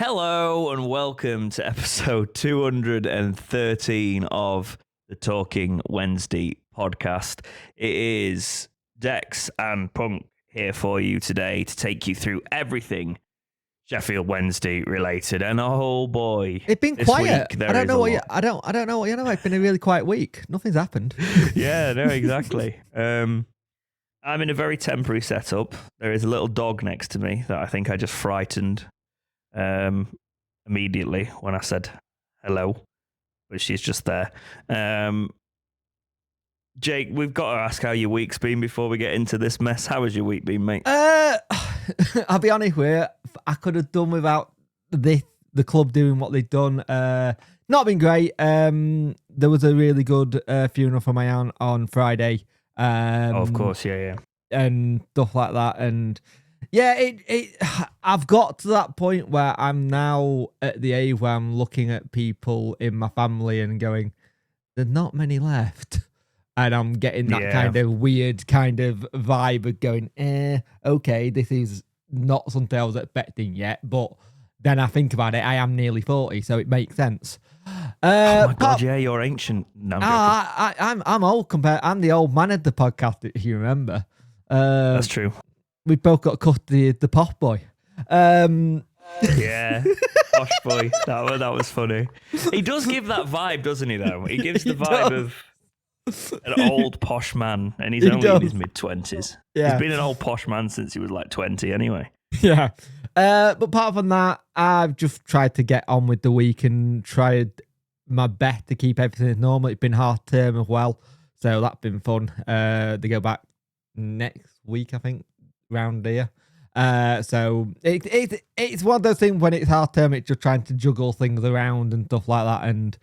Hello and welcome to episode 213 of the Talking Wednesday podcast. It is Dex and Punk here for you today to take you through everything Sheffield Wednesday related. And oh boy, it's been this quiet. week, I don't know what I don't know what you know. It's been a really quiet week. Nothing's happened. Yeah, no, exactly. I'm in a very temporary setup. There is a little dog next to me that I think I just frightened immediately when I said hello, but she's just there. Jake, we've got to ask how your week's been before we get into this mess. How has your week been, mate? I'll be honest with you, I could have done without the club doing what they've done. Not been great. There was a really good funeral for my aunt on Friday. Of course, yeah. And stuff like that. And yeah, I've got to that point where I'm now at the age where I'm looking at people in my family and going, there's not many left. And I'm getting that kind of weird kind of vibe of going, okay, this is not something I was expecting yet. But then I think about it, I am nearly 40, so it makes sense. Oh my God, yeah, you're ancient. No, I'm old compared. I'm the old man of the podcast, if you remember. That's true. We both got cut the pop boy. Yeah, posh boy. That was funny. He does give that vibe, doesn't he? Though he gives the vibe of an old posh man, and he's only in his mid-20s. Yeah. He's been an old posh man since he was like 20, anyway. Yeah. But apart from that, I've just tried to get on with the week and tried my best to keep everything as normal. It's been half term as well, so that's been fun. They go back next week, I think, round here. So it's one of those things when it's half term, it's just trying to juggle things around and stuff like that. And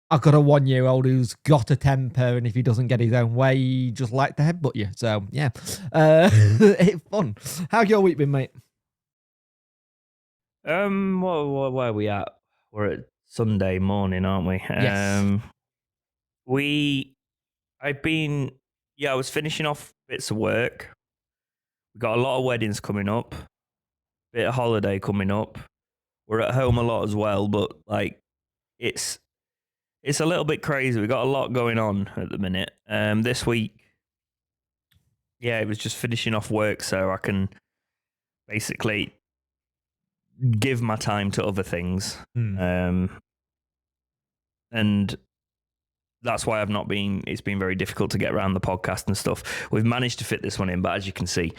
I've got a 1-year-old who's got a temper, and if he doesn't get his own way, he just like to headbutt you. So yeah, it's fun. How's your week been, mate? Where are we at? We're at Sunday morning, aren't we? Yes. I was finishing off bits of work. We got a lot of weddings coming up, bit of holiday coming up. We're at home a lot as well, but like it's a little bit crazy. We got a lot going on at the minute. This week, yeah, it was just finishing off work so I can basically give my time to other things. And that's why it's been very difficult to get around the podcast and stuff. We've managed to fit this one in, but as you can see,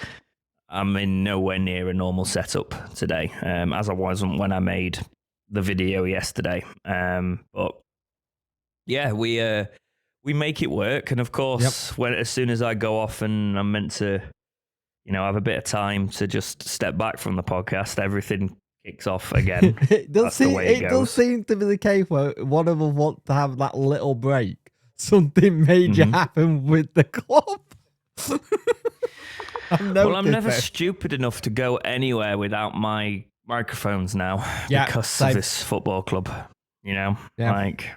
I'm in nowhere near a normal setup today, as I wasn't when I made the video yesterday. But yeah, we make it work. And of course, as soon as I go off and I'm meant to, have a bit of time to just step back from the podcast, everything kicks off again. It does seem to be the case where one of them wants to have that little break. Something major happened with the club. Well, I'm never stupid enough to go anywhere without my microphones now because of this football club. Like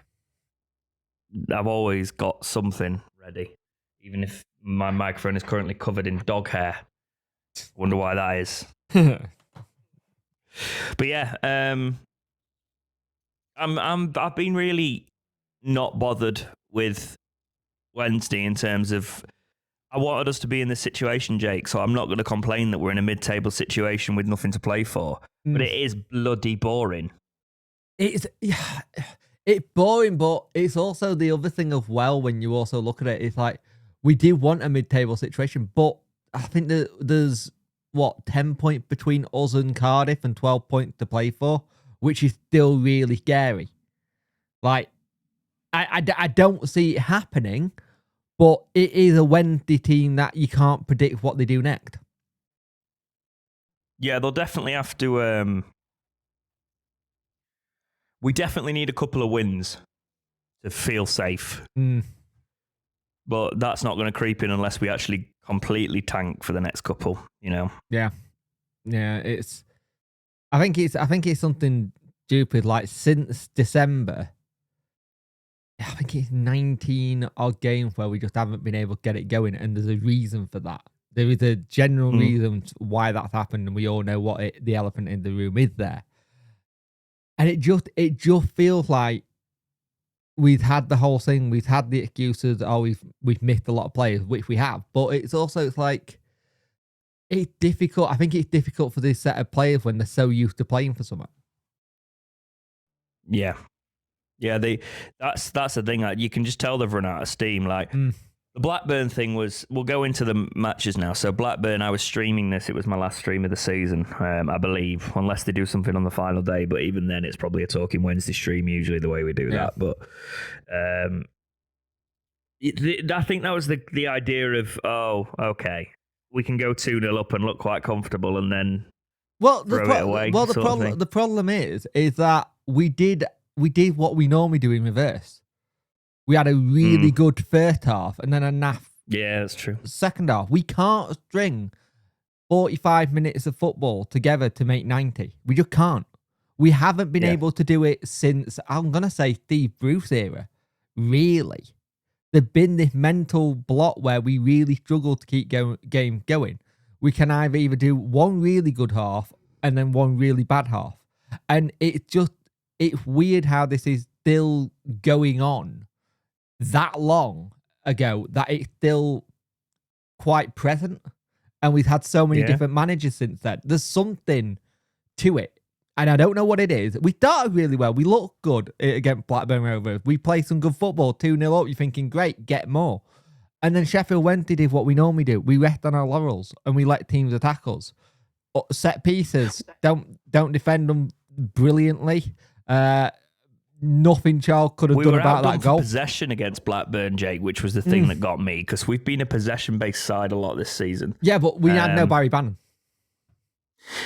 I've always got something ready, even if my microphone is currently covered in dog hair. Wonder why that is. But yeah, I've been really not bothered with Wednesday in terms of I wanted us to be in this situation, Jake, so I'm not going to complain that we're in a mid-table situation with nothing to play for. But it is bloody boring. It's boring, but it's also the other thing of when you also look at it, it's like we do want a mid-table situation, but I think that there's 10 points between us and Cardiff and 12 points to play for, which is still really scary. Like, I don't see it happening, but it is a Wednesday team that you can't predict what they do next. Yeah, they'll definitely have to... we definitely need a couple of wins to feel safe. But that's not going to creep in unless we actually completely tank for the next couple, Yeah. I think it's something stupid. Like since December, I think it's 19 odd games where we just haven't been able to get it going, and there's a reason for that. There is a general reason why that's happened, and we all know what the elephant in the room is there. And it just feels like we've had the whole thing. We've had the excuses. Oh, we've missed a lot of players, which we have. But it's like it's difficult. I think it's difficult for this set of players when they're so used to playing for someone. Yeah. Yeah, that's the thing. Like, you can just tell they've run out of steam. Like the Blackburn thing was. We'll go into the matches now. So Blackburn, I was streaming this. It was my last stream of the season, I believe, unless they do something on the final day. But even then, it's probably a Talking Wednesday stream usually the way we do that. But I think that was the idea of, oh, okay, we can go 2-0 up and look quite comfortable, and then throw it away. Well, the problem is that we did what we normally do in reverse. We had a really good first half and then a naff. Yeah, that's true. Second half. We can't string 45 minutes of football together to make 90. We just can't. We haven't been able to do it since, I'm going to say, Steve Bruce era. Really. There's been this mental block where we really struggle to keep game going. We can either do one really good half and then one really bad half. And it's weird how this is still going on that long ago, that it's still quite present. And we've had so many different managers since then. There's something to it. And I don't know what it is. We started really well. We looked good against Blackburn Rovers. We played some good football, 2-0 up. You're thinking, great, get more. And then Sheffield Wednesday did what we normally do. We rest on our laurels and we let teams attack us. Set pieces, don't defend them brilliantly. Nothing Charles could have done about that goal. Possession against Blackburn, Jake, which was the thing that got me, because we've been a possession-based side a lot this season. Yeah, but we had no Barry Bannon.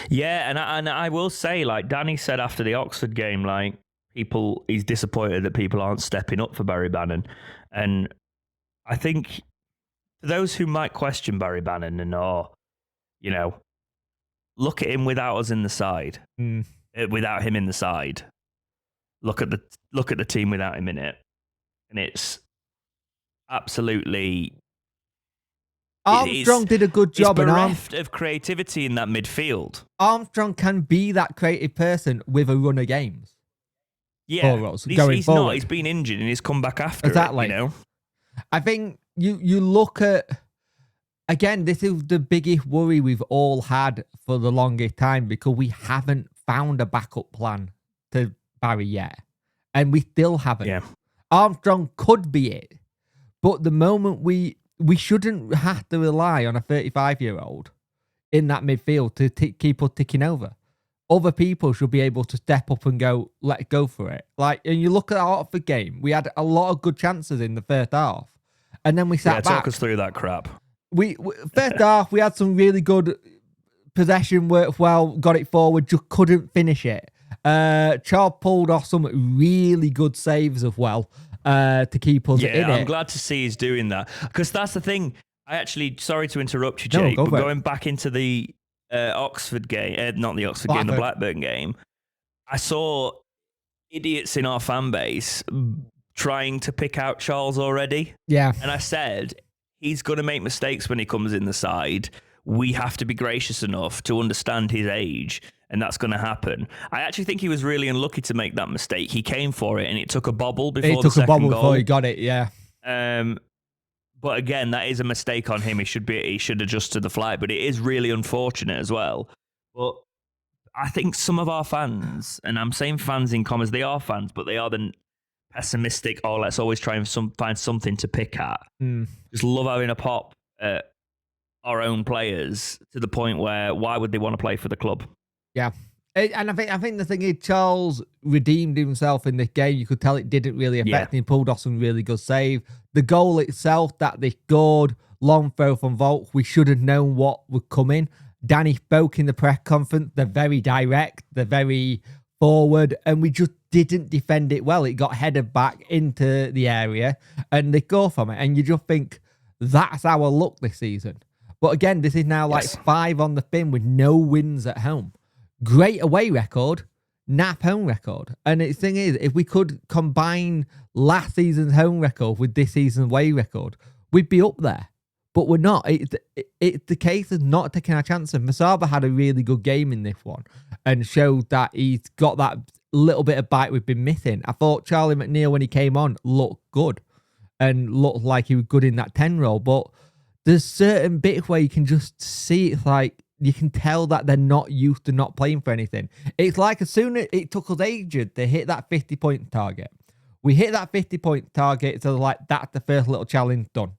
Yeah, and I will say, like Danny said after the Oxford game, like he's disappointed that people aren't stepping up for Barry Bannon. And I think for those who might question Barry Bannon and look at him without us in the side, without him in the side. Look at the team without him in it, and it's absolutely. Armstrong did a good job. It's bereft of creativity in that midfield. Armstrong can be that creative person with a run of games. Yeah, he's not. He's been injured and he's come back after exactly. it. I think you look at, again, this is the biggest worry we've all had for the longest time, because we haven't found a backup plan to Barry yet, and we still haven't. Yeah. Armstrong could be it, but the moment we shouldn't have to rely on a 35-year-old in that midfield to keep us ticking over. Other people should be able to step up and go, let's go for it. Like, and you look at our Oxford game, we had a lot of good chances in the first half, and then we sat back. Talk us through that crap. We first half, we had some really good possession, worked well, got it forward, just couldn't finish it. Charles pulled off some really good saves as well to keep us in it. I'm glad to see he's doing that, because that's the thing. Sorry to interrupt you, Jake, but going back into the Oxford game, not the Oxford game, the Blackburn game, I saw idiots in our fan base trying to pick out Charles already. Yeah. And I said, he's going to make mistakes when he comes in the side. We have to be gracious enough to understand his age, and that's going to happen. I actually think he was really unlucky to make that mistake. He came for it, and it took a bobble before the second goal. Before he got it, yeah. But again, that is a mistake on him. He should adjust to the flight, but it is really unfortunate as well. But I think some of our fans, and I'm saying fans in commas, they are fans, but they are the pessimistic, let's always try and find something to pick at. Just love having a pop at our own players to the point where why would they want to play for the club? Yeah. And I think the thing is, Charles redeemed himself in this game. You could tell it didn't really affect him. He pulled off some really good save. The goal itself that they scored, long throw from Volk, we should have known what would come in. Danny spoke in the press conference. They're very direct. They're very forward. And we just didn't defend it well. It got headed back into the area and they go from it. And you just think, that's our luck this season. But again, this is now 5 on the fin with no wins at home. Great away record, nap home record. And the thing is, if we could combine last season's home record with this season's away record, we'd be up there. But we're not. It's the case of not taking our chances. Masaba had a really good game in this one and showed that he's got that little bit of bite we've been missing. I thought Charlie McNeil, when he came on, looked good and looked like he was good in that 10 role. But there's certain bits where you can just see it's like you can tell that they're not used to not playing for anything. It's like as soon as it took us ages to hit that 50-point target. We hit that 50-point target, so like that's the first little challenge done.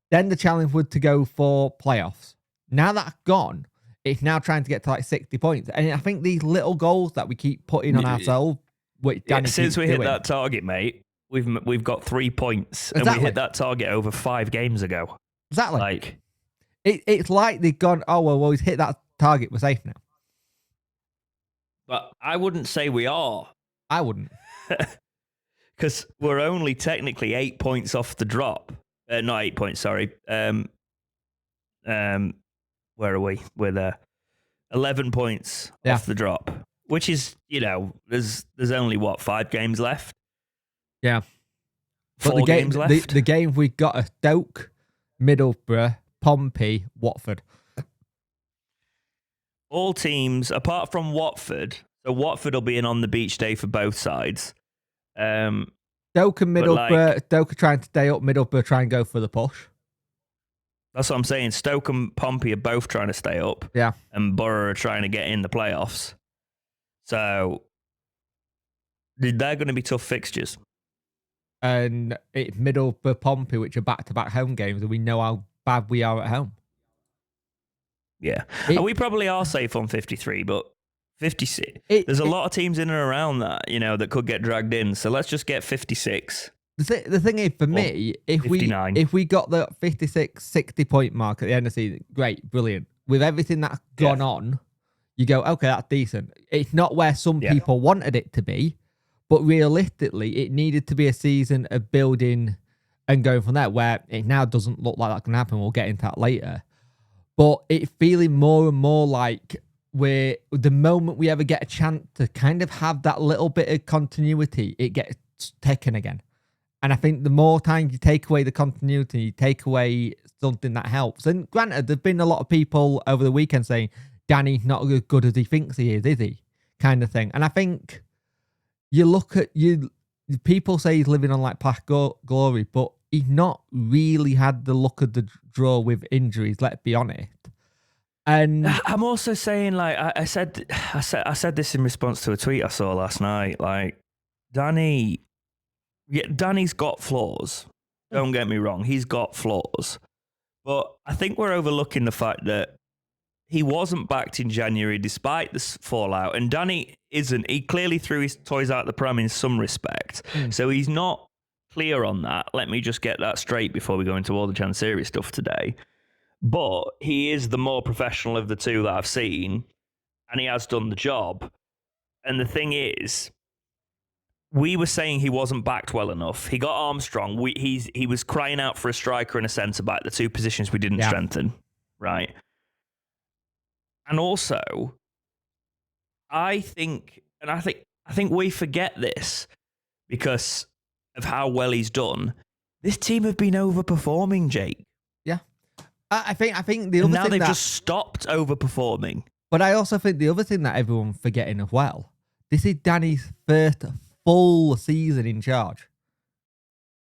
Then the challenge was to go for playoffs. Now that's gone, it's now trying to get to like 60 points. And I think these little goals that we keep putting on ourselves, which Danny since we hit doing, that target, mate, we've got 3 points, and we hit that target over 5 games ago. Exactly. Like it's like they've gone, oh well, he's hit that target, we're safe now. But I wouldn't say we are. I wouldn't. Because we're only technically 8 points off the drop. Not 8 points, sorry. Where are we? We're there. 11 points off the drop, which is, there's only, 5 games left? Yeah. 4 games left? The game we got are Stoke, Middlesbrough, Pompey, Watford. All teams, apart from Watford, so Watford will be in on the beach day for both sides. Stoke and Middlesbrough, Stoke are trying to stay up, Middlesbrough try and go for the push. That's what I'm saying. Stoke and Pompey are both trying to stay up. Yeah. And Borough are trying to get in the playoffs. So they're going to be tough fixtures. And it's Middlesbrough, Pompey, which are back-to-back home games, and we know how bad we are at home. Yeah. And we probably are safe on 53, but 56. There's a lot of teams in and around that, that could get dragged in. So let's just get 56. The thing is, for me, if 59. we got the 56, 60-point mark at the end of the season, great, brilliant. With everything that's gone on, you go, okay, that's decent. It's not where some people wanted it to be, but realistically, it needed to be a season of building and going from there, where it now doesn't look like that can happen. We'll get into that later. But it's feeling more and more like the moment we ever get a chance to kind of have that little bit of continuity, it gets taken again. And I think the more time you take away the continuity, you take away something that helps. And granted, there's been a lot of people over the weekend saying, Danny's not as good as he thinks he is he? Kind of thing. And I think you look at people say he's living on like past glory, but he's not really had the luck of the draw with injuries, let's be honest. And I'm also saying, like I said this in response to a tweet I saw last night. Like Danny's got flaws. Don't get me wrong, he's got flaws, but I think we're overlooking the fact that he wasn't backed in January despite this fallout, and Danny isn't. He clearly threw his toys out the pram in some respect, so he's not clear on that. Let me just get that straight before we go into all the Chansiri stuff today. But he is the more professional of the two that I've seen, and he has done the job. And the thing is, we were saying he wasn't backed well enough. He got Armstrong. He was crying out for a striker and a centre back, the two positions we didn't strengthen, right? And also, I think we forget this because of how well he's done. This team have been overperforming, Jake. Yeah, I think the other and now thing they've just stopped overperforming. But I also think the other thing that everyone's forgetting as well, this is Danny's first full season in charge.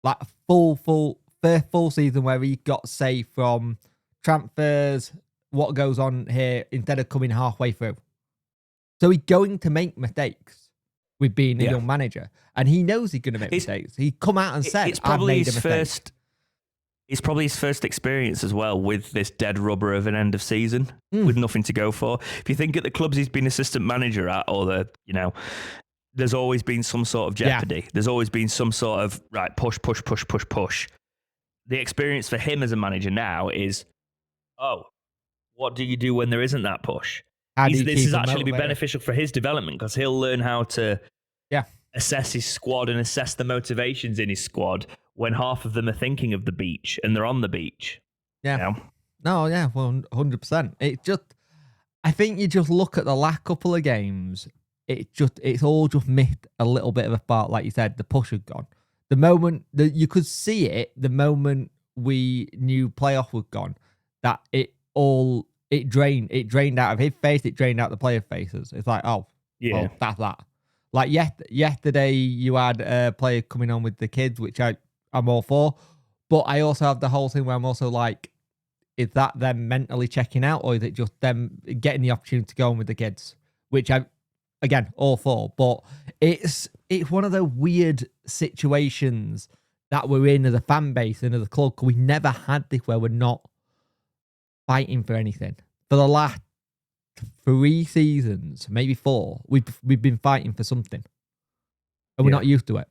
Like first full season where he got saved from transfers, what goes on here, instead of coming halfway through. So he's going to make mistakes with being a young manager. And he knows he's going to make mistakes. He come out and said, I've made a mistake. It's probably his first experience as well with this dead rubber of an end of season with nothing to go for. If you think at the clubs he's been assistant manager at, or there's always been some sort of jeopardy. Yeah. There's always been some sort of, push. The experience for him as a manager now is, what do you do when there isn't that push? This is actually be beneficial for his development because he'll learn how to assess his squad and assess the motivations in his squad when half of them are thinking of the beach and they're on the beach. Yeah. No, yeah, well, 100%. It's just, I think you just look at the last couple of games, it's all just missed a little bit of a spark. Like you said, the push had gone. The moment that you could see it, the moment we knew playoff was gone, that it drained out of his face, it drained out the player faces. It's like, well, that's that. Like yesterday, you had a player coming on with the kids, which I'm all for. But I also have the whole thing where I'm also like, is that them mentally checking out, or is it just them getting the opportunity to go on with the kids? Which I, again, all for. But it's one of the weird situations that we're in as a fan base and as a club. We never had this where we're not fighting for anything. For the last 3 seasons, maybe 4, we've been fighting for something, and we're not used to it.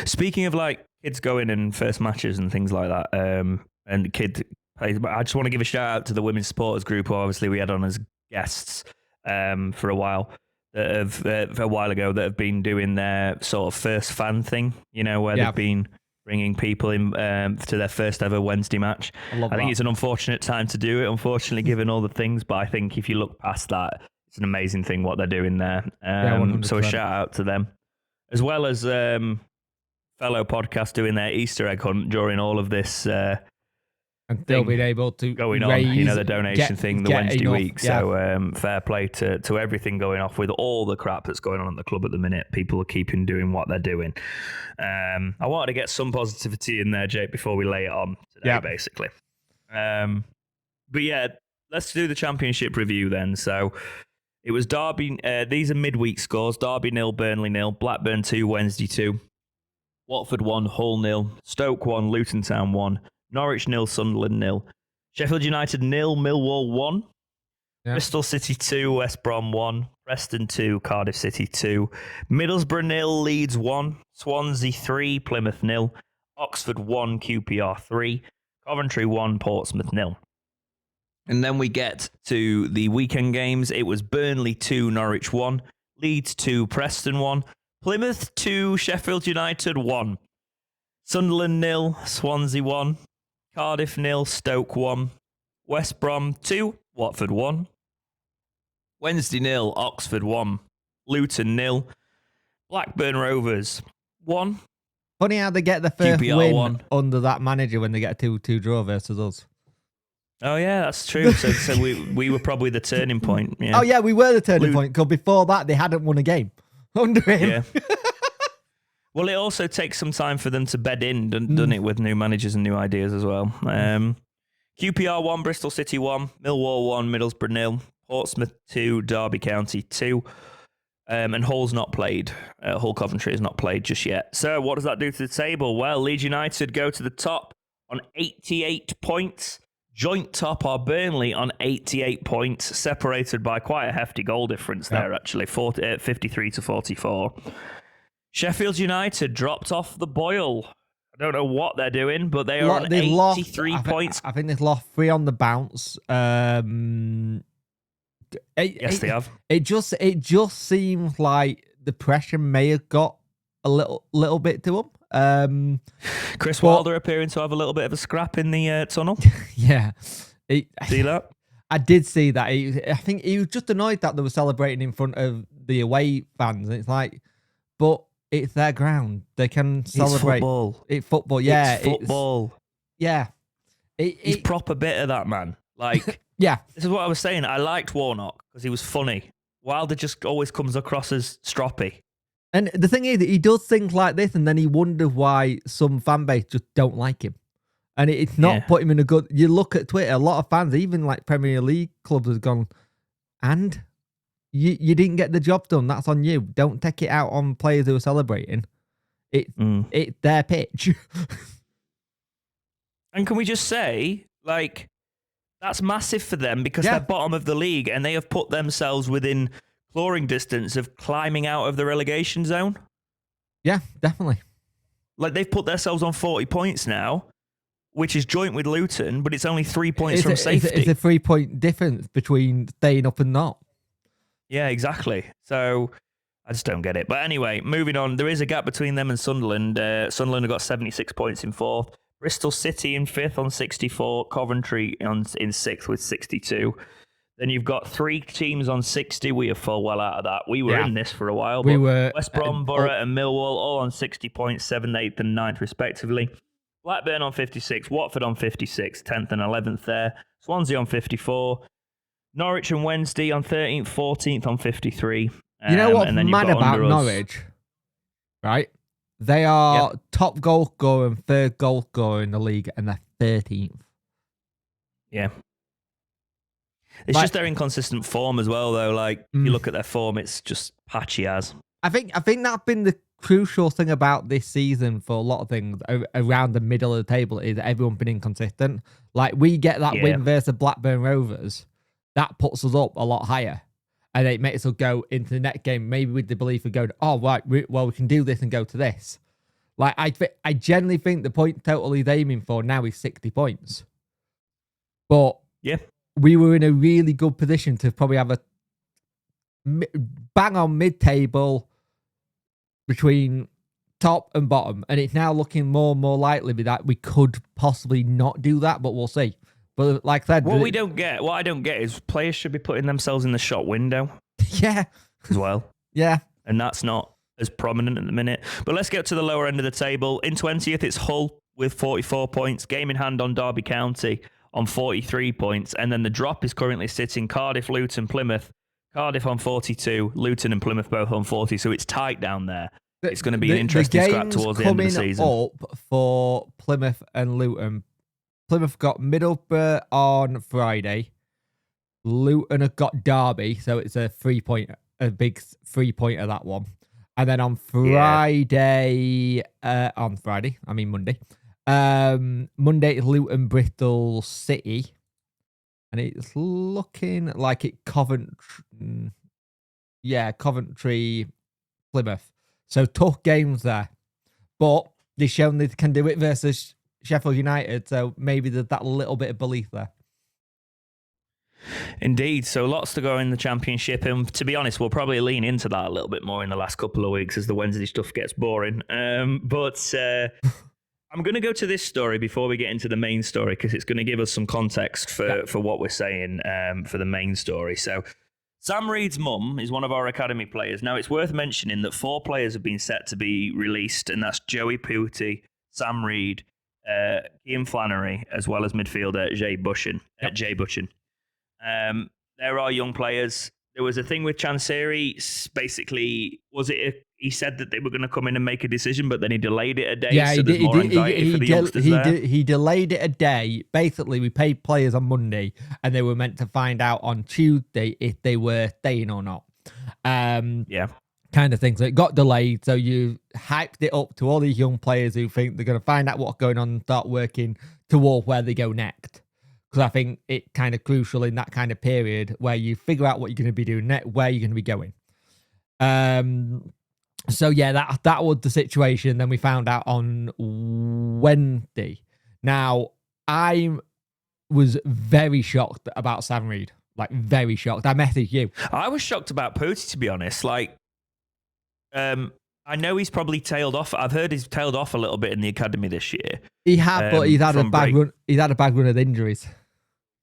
Speaking of like kids going in first matches and things like that, and kid plays, I just want to give a shout out to the women's supporters group, who obviously we had on as guests for a while. That have a while ago that have been doing their sort of first fan thing, where they've been bringing people in to their first ever Wednesday match. I think it's an unfortunate time to do it, unfortunately, given all the things. But I think if you look past that, it's an amazing thing what they're doing there. So a shout out to them, as well as fellow podcasts doing their Easter egg hunt during all of this. And they'll be able to going raise, on, the donation thing, the Wednesday week. Yeah. So fair play to everything going off with all the crap that's going on at the club at the minute. People are keeping doing what they're doing. I wanted to get some positivity in there, Jake, before we lay it on today, basically. But yeah, let's do the championship review then. So it was Derby. These are midweek scores: Derby 0, Burnley 0, Blackburn 2, Wednesday 2, Watford 1, Hull 0, Stoke 1, Luton Town 1. Norwich 0, Sunderland 0. Sheffield United 0, Millwall 1. Yep. Bristol City 2, West Brom 1. Preston 2, Cardiff City 2. Middlesbrough 0, Leeds 1. Swansea 3, Plymouth 0. Oxford 1, QPR 3. Coventry 1, Portsmouth 0. And then we get to the weekend games. It was Burnley 2, Norwich 1. Leeds 2, Preston 1. Plymouth 2, Sheffield United 1. Sunderland 0, Swansea 1. Cardiff 0, Stoke 1. West Brom 2, Watford 1. Wednesday 0, Oxford 1. Luton 0. Blackburn Rovers 1. Funny how they get the first QPR win 1. Under that manager when they get a 2-2 draw versus us. Oh yeah, that's true. So we were probably the turning point. Yeah. Oh yeah, we were the turning point, because before that they hadn't won a game under him. Yeah. Well, it also takes some time for them to bed in, doesn't it, with new managers and new ideas as well. QPR 1, Bristol City 1, Millwall 1, Middlesbrough 0, Portsmouth 2, Derby County 2, and Hull's not played. Hull Coventry has not played just yet. So what does that do to the table? Well, Leeds United go to the top on 88 points. Joint top are Burnley on 88 points, separated by quite a hefty goal difference there, actually, 53 to 44. Sheffield United dropped off the boil. I don't know what they're doing, but they are on 83 points. I think they've lost 3 on the bounce. Yes, they have. It just seems like the pressure may have got a little bit to them. Chris Wilder appearing to have a little bit of a scrap in the tunnel. Yeah. See that? I did see that. I think he was just annoyed that they were celebrating in front of the away fans. And it's like, but it's their ground. They can celebrate. It's football. Yeah. It's football. Yeah. He's proper bitter, that man. Like, yeah. This is what I was saying. I liked Warnock because he was funny. Wilder just always comes across as stroppy. And the thing is, he does things like this, and then he wonders why some fan base just don't like him. And it's not put him in a good... You look at Twitter, a lot of fans, even like Premier League clubs, have gone, and you didn't get the job done. That's on you. Don't take it out on players who are celebrating. It's their pitch. And can we just say, like, that's massive for them because they're bottom of the league and they have put themselves within clawing distance of climbing out of the relegation zone. Yeah, definitely. Like, they've put themselves on 40 points now, which is joint with Luton, but it's only 3 points from safety. It's a 3-point difference between staying up and not. Yeah, exactly. So I just don't get it. But anyway, moving on. There is a gap between them and Sunderland. Sunderland have got 76 points in 4th. Bristol City in 5th on 64. Coventry in 6th with 62. Then you've got 3 teams on 60. We are full well out of that. We were in this for a while. We were West Brom, Borough and Millwall all on 60 points, 7th, 8th and 9th respectively. Blackburn on 56. Watford on 56. 10th and 11th there. Swansea on 54. Norwich and Wednesday on 13th, 14th on 53. You know what's and then you've mad got about under us. Norwich, right? They are top goal scorer and third goal scorer in the league, and they're 13th. Yeah. It's just their inconsistent form as well, though. Like, if you look at their form, it's just patchy as. I think that's been the crucial thing about this season for a lot of things around the middle of the table is everyone's been inconsistent. Like, we get that win versus Blackburn Rovers, that puts us up a lot higher. And it makes us go into the next game, maybe with the belief of going, oh, right, we can do this and go to this. Like, I generally think the point total he's aiming for now is 60 points. But we were in a really good position to probably have a bang on mid-table between top and bottom. And it's now looking more and more likely that we could possibly not do that, but we'll see. But like I said, what I don't get is players should be putting themselves in the shot window. Yeah. As well. Yeah. And that's not as prominent at the minute. But let's get to the lower end of the table. In 20th, it's Hull with 44 points, game in hand on Derby County on 43 points. And then the drop is currently sitting Cardiff, Luton, Plymouth. Cardiff on 42, Luton and Plymouth both on 40. So it's tight down there. It's going to be an interesting scrap towards the end of the season. Up for Plymouth and Luton. Plymouth got Middlesbrough on Friday. Luton have got Derby, so it's a big 3-pointer, that one. And then on Monday. Monday it's Luton, Bristol City. And it's looking like it Coventry, Plymouth. So tough games there. But they've shown they can do it versus Sheffield United, so maybe there's that little bit of belief there. Indeed, so lots to go in the Championship, and to be honest, we'll probably lean into that a little bit more in the last couple of weeks as the Wednesday stuff gets boring. But I'm going to go to this story before we get into the main story because it's going to give us some context for what we're saying for the main story. So Sam Reid's mum is one of our academy players. Now, it's worth mentioning that 4 players have been set to be released, and that's Joey Pooty, Sam Reid, Ian Flannery, as well as midfielder Jay Butchen. There are young players. There was a thing with Chansiri. Basically, he said that they were going to come in and make a decision, but then he delayed it a day. Yeah, so there's more anxiety for the youngsters there. He delayed it a day. Basically, we paid players on Monday, and they were meant to find out on Tuesday if they were staying or not. Kind of thing. So it got delayed. So you hyped it up to all these young players who think they're going to find out what's going on and start working toward where they go next. Because I think it's kind of crucial in that kind of period where you figure out what you're going to be doing next, where you're going to be going. So yeah, that was the situation. Then we found out on Wednesday. Now, I was very shocked about Sam Reid. Like, very shocked. I messaged you. I was shocked about Pooty, to be honest. Like, I know he's probably tailed off. I've heard he's tailed off a little bit in the academy this year. He had, but he's had a bad run. He's had a bad run of injuries.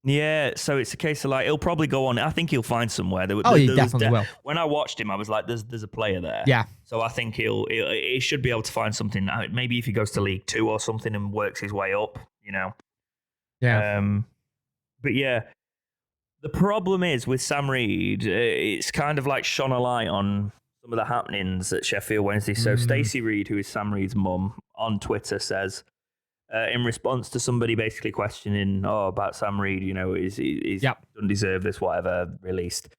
Yeah, so it's a case of like he'll probably go on. I think he'll find somewhere. He definitely will. When I watched him, I was like, "There's a player there." Yeah. So I think he should be able to find something. Maybe if he goes to League 2 or something and works his way up, you know. Yeah. But yeah, the problem is with Sam Reid, it's kind of like shone a light on some of the happenings at Sheffield Wednesday. So Stacey Reid, who is Sam Reid's mum, on Twitter says, in response to somebody basically questioning, about Sam Reid, you know, he's doesn't deserve this, whatever, released.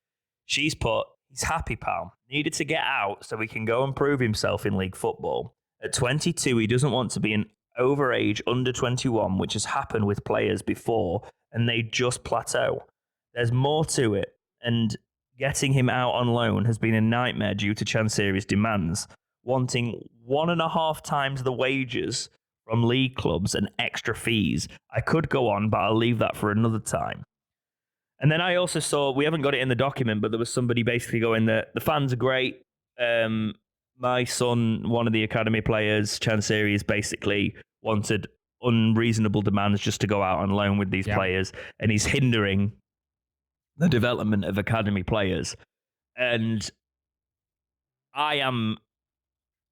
She's put, he's happy, pal. Needed to get out so he can go and prove himself in league football. At 22, he doesn't want to be an overage under 21, which has happened with players before, and they just plateau. There's more to it, and getting him out on loan has been a nightmare due to Chansiri's demands, wanting 1.5 times the wages from league clubs and extra fees. I could go on, but I'll leave that for another time. And then I also saw, we haven't got it in the document, but there was somebody basically going that the fans are great. My son, one of the academy players, Chansiri, has basically wanted unreasonable demands just to go out on loan with these players, and he's hindering the development of academy players. And I am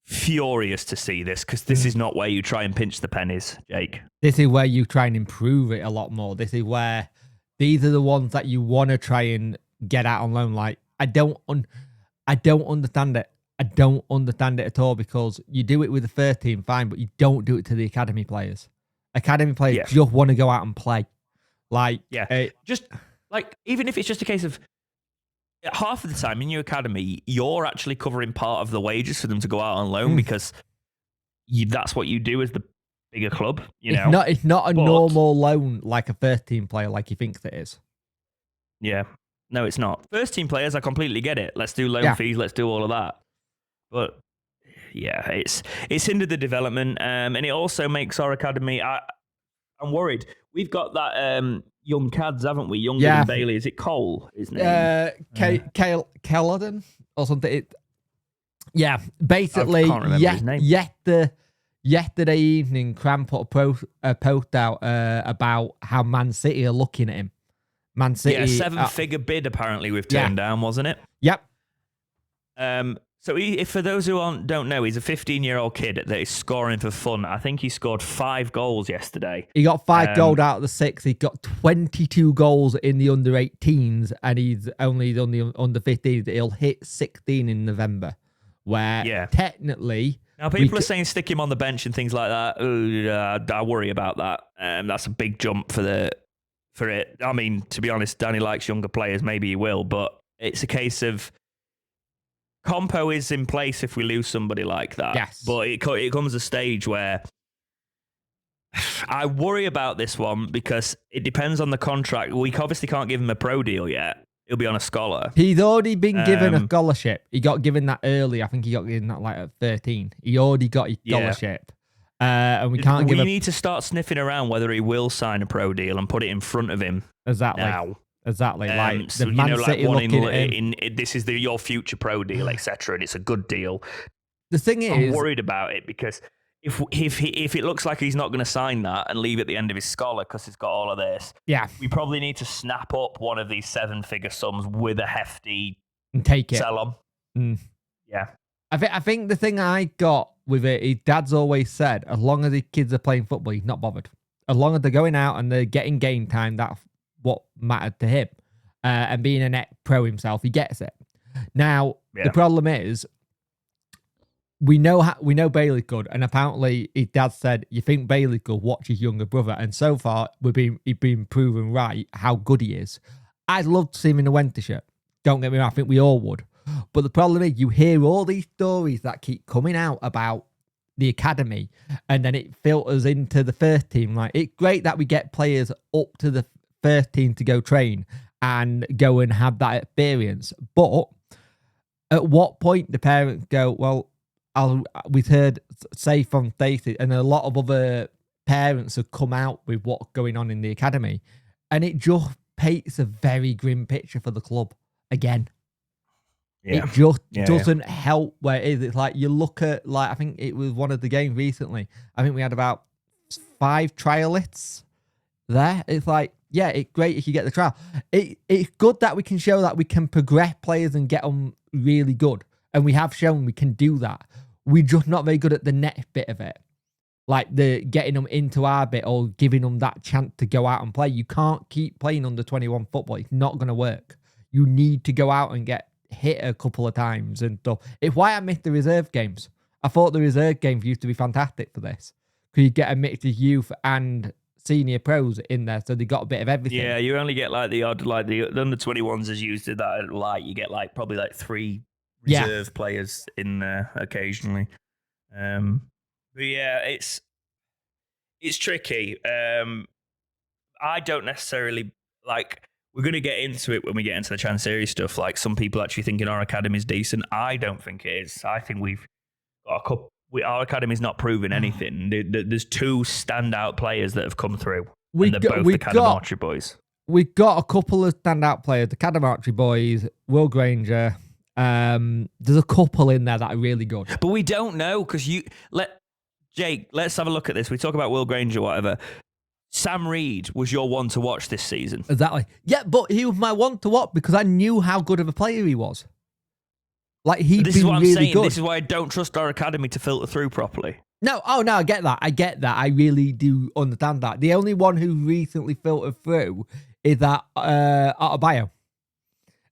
furious to see this because this is not where you try and pinch the pennies, Jake. This is where you try and improve it a lot more. This is where these are the ones that you want to try and get out on loan. Like, I I don't understand it. I don't understand it at all, because you do it with the first team, fine, but you don't do it to the academy players. Academy players just want to go out and play. Like, just like, even if it's just a case of half of the time in your academy, you're actually covering part of the wages for them to go out on loan because that's what you do as the bigger club. It's not a normal loan like a first team player like you think it is. Yeah. No, it's not. First team players, I completely get it. Let's do loan fees. Let's do all of that. But yeah, it's hindered the development, and it also makes our academy. I'm worried. We've got that young Cads, haven't we? Younger than Bailey. Is it Cole? His name? Kelladon or something. Basically, I can't remember his name. Yesterday evening, Cram put a post out about how Man City are looking at him. Man City, a seven-figure bid apparently we've turned down, wasn't it? Yep. So if for those who don't know, he's a 15-year-old kid that is scoring for fun. I think he scored 5 goals yesterday. He got 5 goals out of the 6. He got 22 goals in the under-18s, and he's only done the under-15s. He'll hit 16 in November, where technically... Now, people are saying stick him on the bench and things like that. I worry about that. That's a big jump for it. I mean, to be honest, Danny likes younger players. Maybe he will, but it's a case of Compo is in place if we lose somebody like that. Yes. But it comes a stage where I worry about this one because it depends on the contract. We obviously can't give him a pro deal yet. He'll be on a scholar. He's already been given a scholarship. He got given that early. I think he got given that like at 13. He already got his scholarship. And we can't give him... We need to start sniffing around whether he will sign a pro deal and put it in front of him now. Exactly. Like so, the Man City looking at him. This is your future pro deal, etc. And it's a good deal. The thing is... I'm worried about it because if it looks like he's not going to sign that and leave at the end of his scholar because he's got all of this, we probably need to snap up one of these 7-figure sums with a hefty and take it. Sell on. Yeah. I think the thing I got with it, his dad's always said, as long as his kids are playing football, he's not bothered. As long as they're going out and they're getting game time, that's what mattered to him. And being a net pro himself, he gets it. Now, the problem is, we know Bailey's good, and apparently his dad said, you think Bailey's good, watch his younger brother. And so far, he's been proven right how good he is. I'd love to see him in a Winter shirt. Don't get me wrong, I think we all would. But the problem is, you hear all these stories that keep coming out about the academy, and then it filters into the first team. Like, it's great that we get players up to the first team to go train and go and have that experience. But at what point do parents go, well, we've heard, say from Stacey, and a lot of other parents have come out with what's going on in the academy, and it just paints a very grim picture for the club again. It just doesn't help where it is. It's like you look at, like, I think it was one of the games recently. I think we had about 5 trialists there. It's like, it's great if you get the trial. It's good that we can show that we can progress players and get them really good. And we have shown we can do that. We're just not very good at the next bit of it. Like the getting them into our bit or giving them that chance to go out and play. You can't keep playing under 21 football. It's not going to work. You need to go out and get hit a couple of times and stuff. It's why I missed the reserve games. I thought the reserve games used to be fantastic for this. Because you get a mix of youth and senior pros in there, so they got a bit of everything. Yeah, you only get like the odd, like the under 21s is used to that light. You get like probably like 3 reserve players in there occasionally. But yeah, it's tricky. I don't necessarily like. We're going to get into it when we get into the Chansiri stuff. Like, some people actually thinking our academy's decent. I don't think it is. I think we've got a couple. Our academy's not proving anything. There's 2 standout players that have come through. And they're both the Cadamartri boys. We've got a couple of standout players. The Cadamartri boys, Will Granger. There's a couple in there that are really good. But we don't know because Jake, let's have a look at this. We talk about Will Granger, whatever. Sam Reed was your one to watch this season. Exactly. Yeah, but he was my one to watch because I knew how good of a player he was. Like, he'd been really good. This is why I don't trust our academy to filter through properly. No, I get that. I really do understand that. The only one who recently filtered through is that Autobio.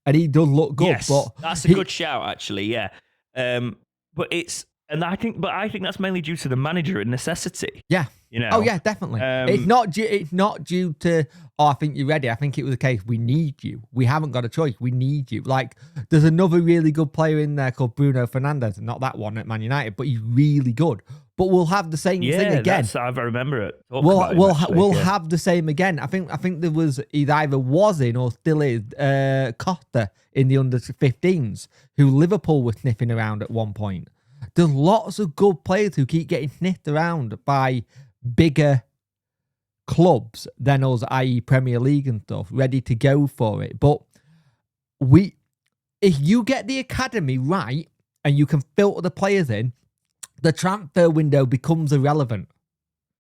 and he does look good. Yes, but that's a good shout, actually. Yeah, but I think that's mainly due to the manager and necessity. Yeah. You know. Oh yeah, definitely. It's not due to. Oh, I think you're ready. I think it was a case. We need you. We haven't got a choice. We need you. Like, there's another really good player in there called Bruno Fernandes. Not that one at Man United, but he's really good. But we'll have the same thing again. I remember it. We'll have the same again. I think there was either was in or still is Costa in the under-15s who Liverpool were sniffing around at one point. There's lots of good players who keep getting sniffed around by bigger clubs than us, i.e. Premier League and stuff, ready to go for it. But if you get the academy right and you can filter the players in, the transfer window becomes irrelevant.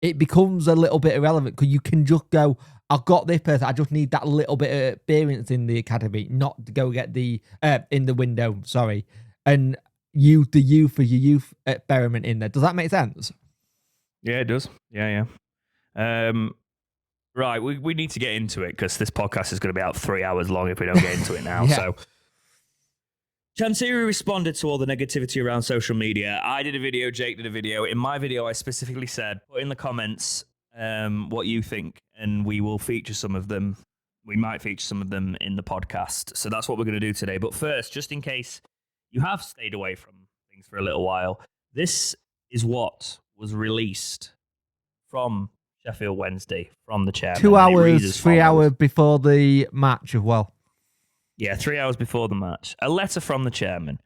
It becomes a little bit irrelevant because you can just go, I've got this person, I just need that little bit of experience in the academy, not to go get the, in the window, sorry, and use the youth for your youth experiment in there. Does that make sense? Yeah, it does. Yeah. Right, we need to get into it because this podcast is going to be out 3 hours long if we don't get into it now. Yeah. So, Chansiri responded to all the negativity around social media. I did a video, Jake did a video. In my video, I specifically said, put in the comments what you think, and we will feature some of them. We might feature some of them in the podcast. So that's what we're going to do today. But first, just in case you have stayed away from things for a little while, this is what was released from Sheffield Wednesday, from the chairman. 2 hours, 3 hours before the match as well. Yeah, 3 hours before the match. A letter from the chairman.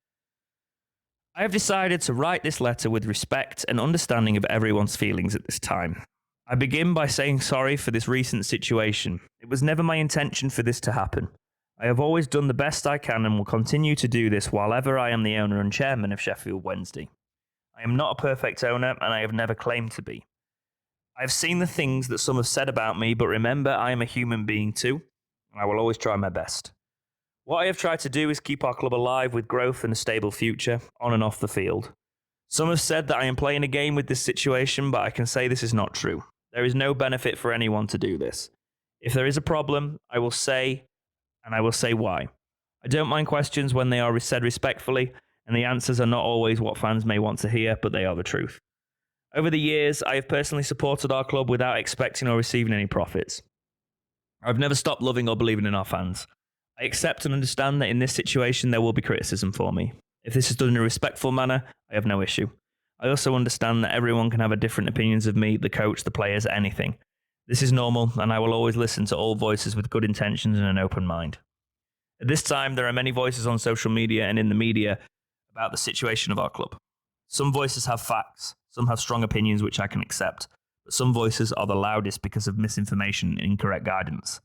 I have decided to write this letter with respect and understanding of everyone's feelings at this time. I begin by saying sorry for this recent situation. It was never my intention for this to happen. I have always done the best I can and will continue to do this while ever I am the owner and chairman of Sheffield Wednesday. I am not a perfect owner and I have never claimed to be. I have seen the things that some have said about me, but remember, I am a human being too, and I will always try my best. What I have tried to do is keep our club alive with growth and a stable future, on and off the field. Some have said that I am playing a game with this situation, but I can say this is not true. There is no benefit for anyone to do this. If there is a problem, I will say, and I will say why. I don't mind questions when they are said respectfully, and the answers are not always what fans may want to hear, but they are the truth. Over the years, I have personally supported our club without expecting or receiving any profits. I've never stopped loving or believing in our fans. I accept and understand that in this situation there will be criticism for me. If this is done in a respectful manner, I have no issue. I also understand that everyone can have a different opinions of me, the coach, the players, anything. This is normal, and I will always listen to all voices with good intentions and an open mind. At this time, there are many voices on social media and in the media about the situation of our club. Some voices have facts, some have strong opinions which I can accept, but some voices are the loudest because of misinformation and incorrect guidance.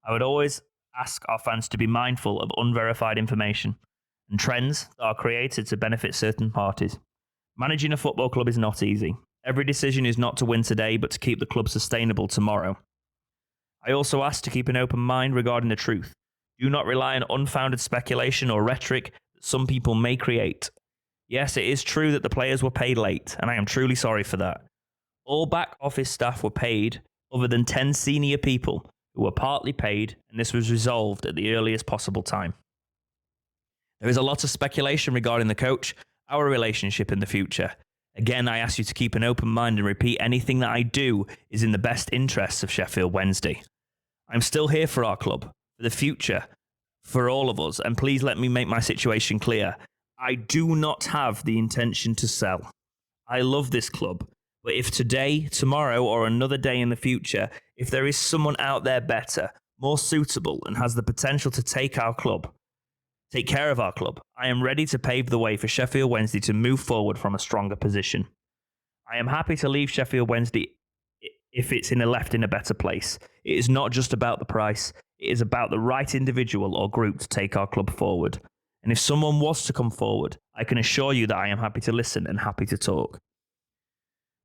I would always ask our fans to be mindful of unverified information and trends that are created to benefit certain parties. Managing a football club is not easy. Every decision is not to win today, but to keep the club sustainable tomorrow. I also ask to keep an open mind regarding the truth. Do not rely on unfounded speculation or rhetoric that some people may create. Yes, it is true that the players were paid late, and I am truly sorry for that. All back office staff were paid, other than 10 senior people who were partly paid, and this was resolved at the earliest possible time. There is a lot of speculation regarding the coach, our relationship in the future. Again, I ask you to keep an open mind and repeat anything that I do is in the best interests of Sheffield Wednesday. I'm still here for our club, for the future, for all of us, and please let me make my situation clear. I do not have the intention to sell. I love this club, but if today, tomorrow, or another day in the future, if there is someone out there better, more suitable, and has the potential to take care of our club, I am ready to pave the way for Sheffield Wednesday to move forward from a stronger position. I am happy to leave Sheffield Wednesday if it's left in a better place. It is not just about the price, it is about the right individual or group to take our club forward. And if someone was to come forward, I can assure you that I am happy to listen and happy to talk.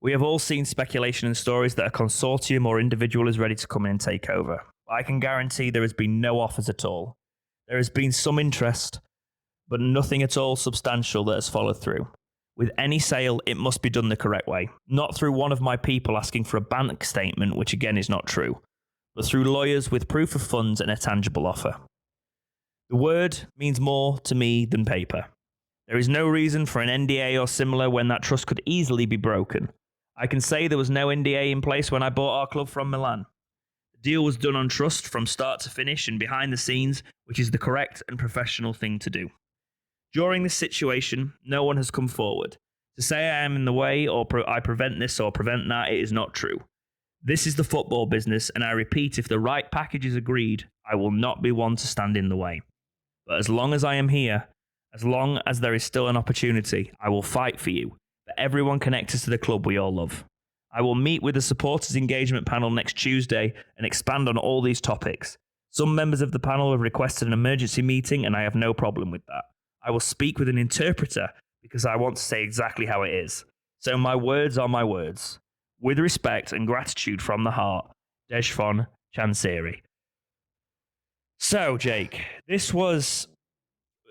We have all seen speculation and stories that a consortium or individual is ready to come in and take over. I can guarantee there has been no offers at all. There has been some interest, but nothing at all substantial that has followed through. With any sale, it must be done the correct way. Not through one of my people asking for a bank statement, which again is not true, but through lawyers with proof of funds and a tangible offer. The word means more to me than paper. There is no reason for an NDA or similar when that trust could easily be broken. I can say there was no NDA in place when I bought our club from Milan. The deal was done on trust from start to finish and behind the scenes, which is the correct and professional thing to do. During this situation, no one has come forward. To say I am in the way or I prevent this or prevent that, it is not true. This is the football business, and I repeat, if the right package is agreed, I will not be one to stand in the way. But as long as I am here, as long as there is still an opportunity, I will fight for you, for everyone connected to the club we all love. I will meet with the supporters engagement panel next Tuesday and expand on all these topics. Some members of the panel have requested an emergency meeting, and I have no problem with that. I will speak with an interpreter because I want to say exactly how it is. So my words are my words. With respect and gratitude from the heart, Dejphon Chansiri. So, Jake, this was,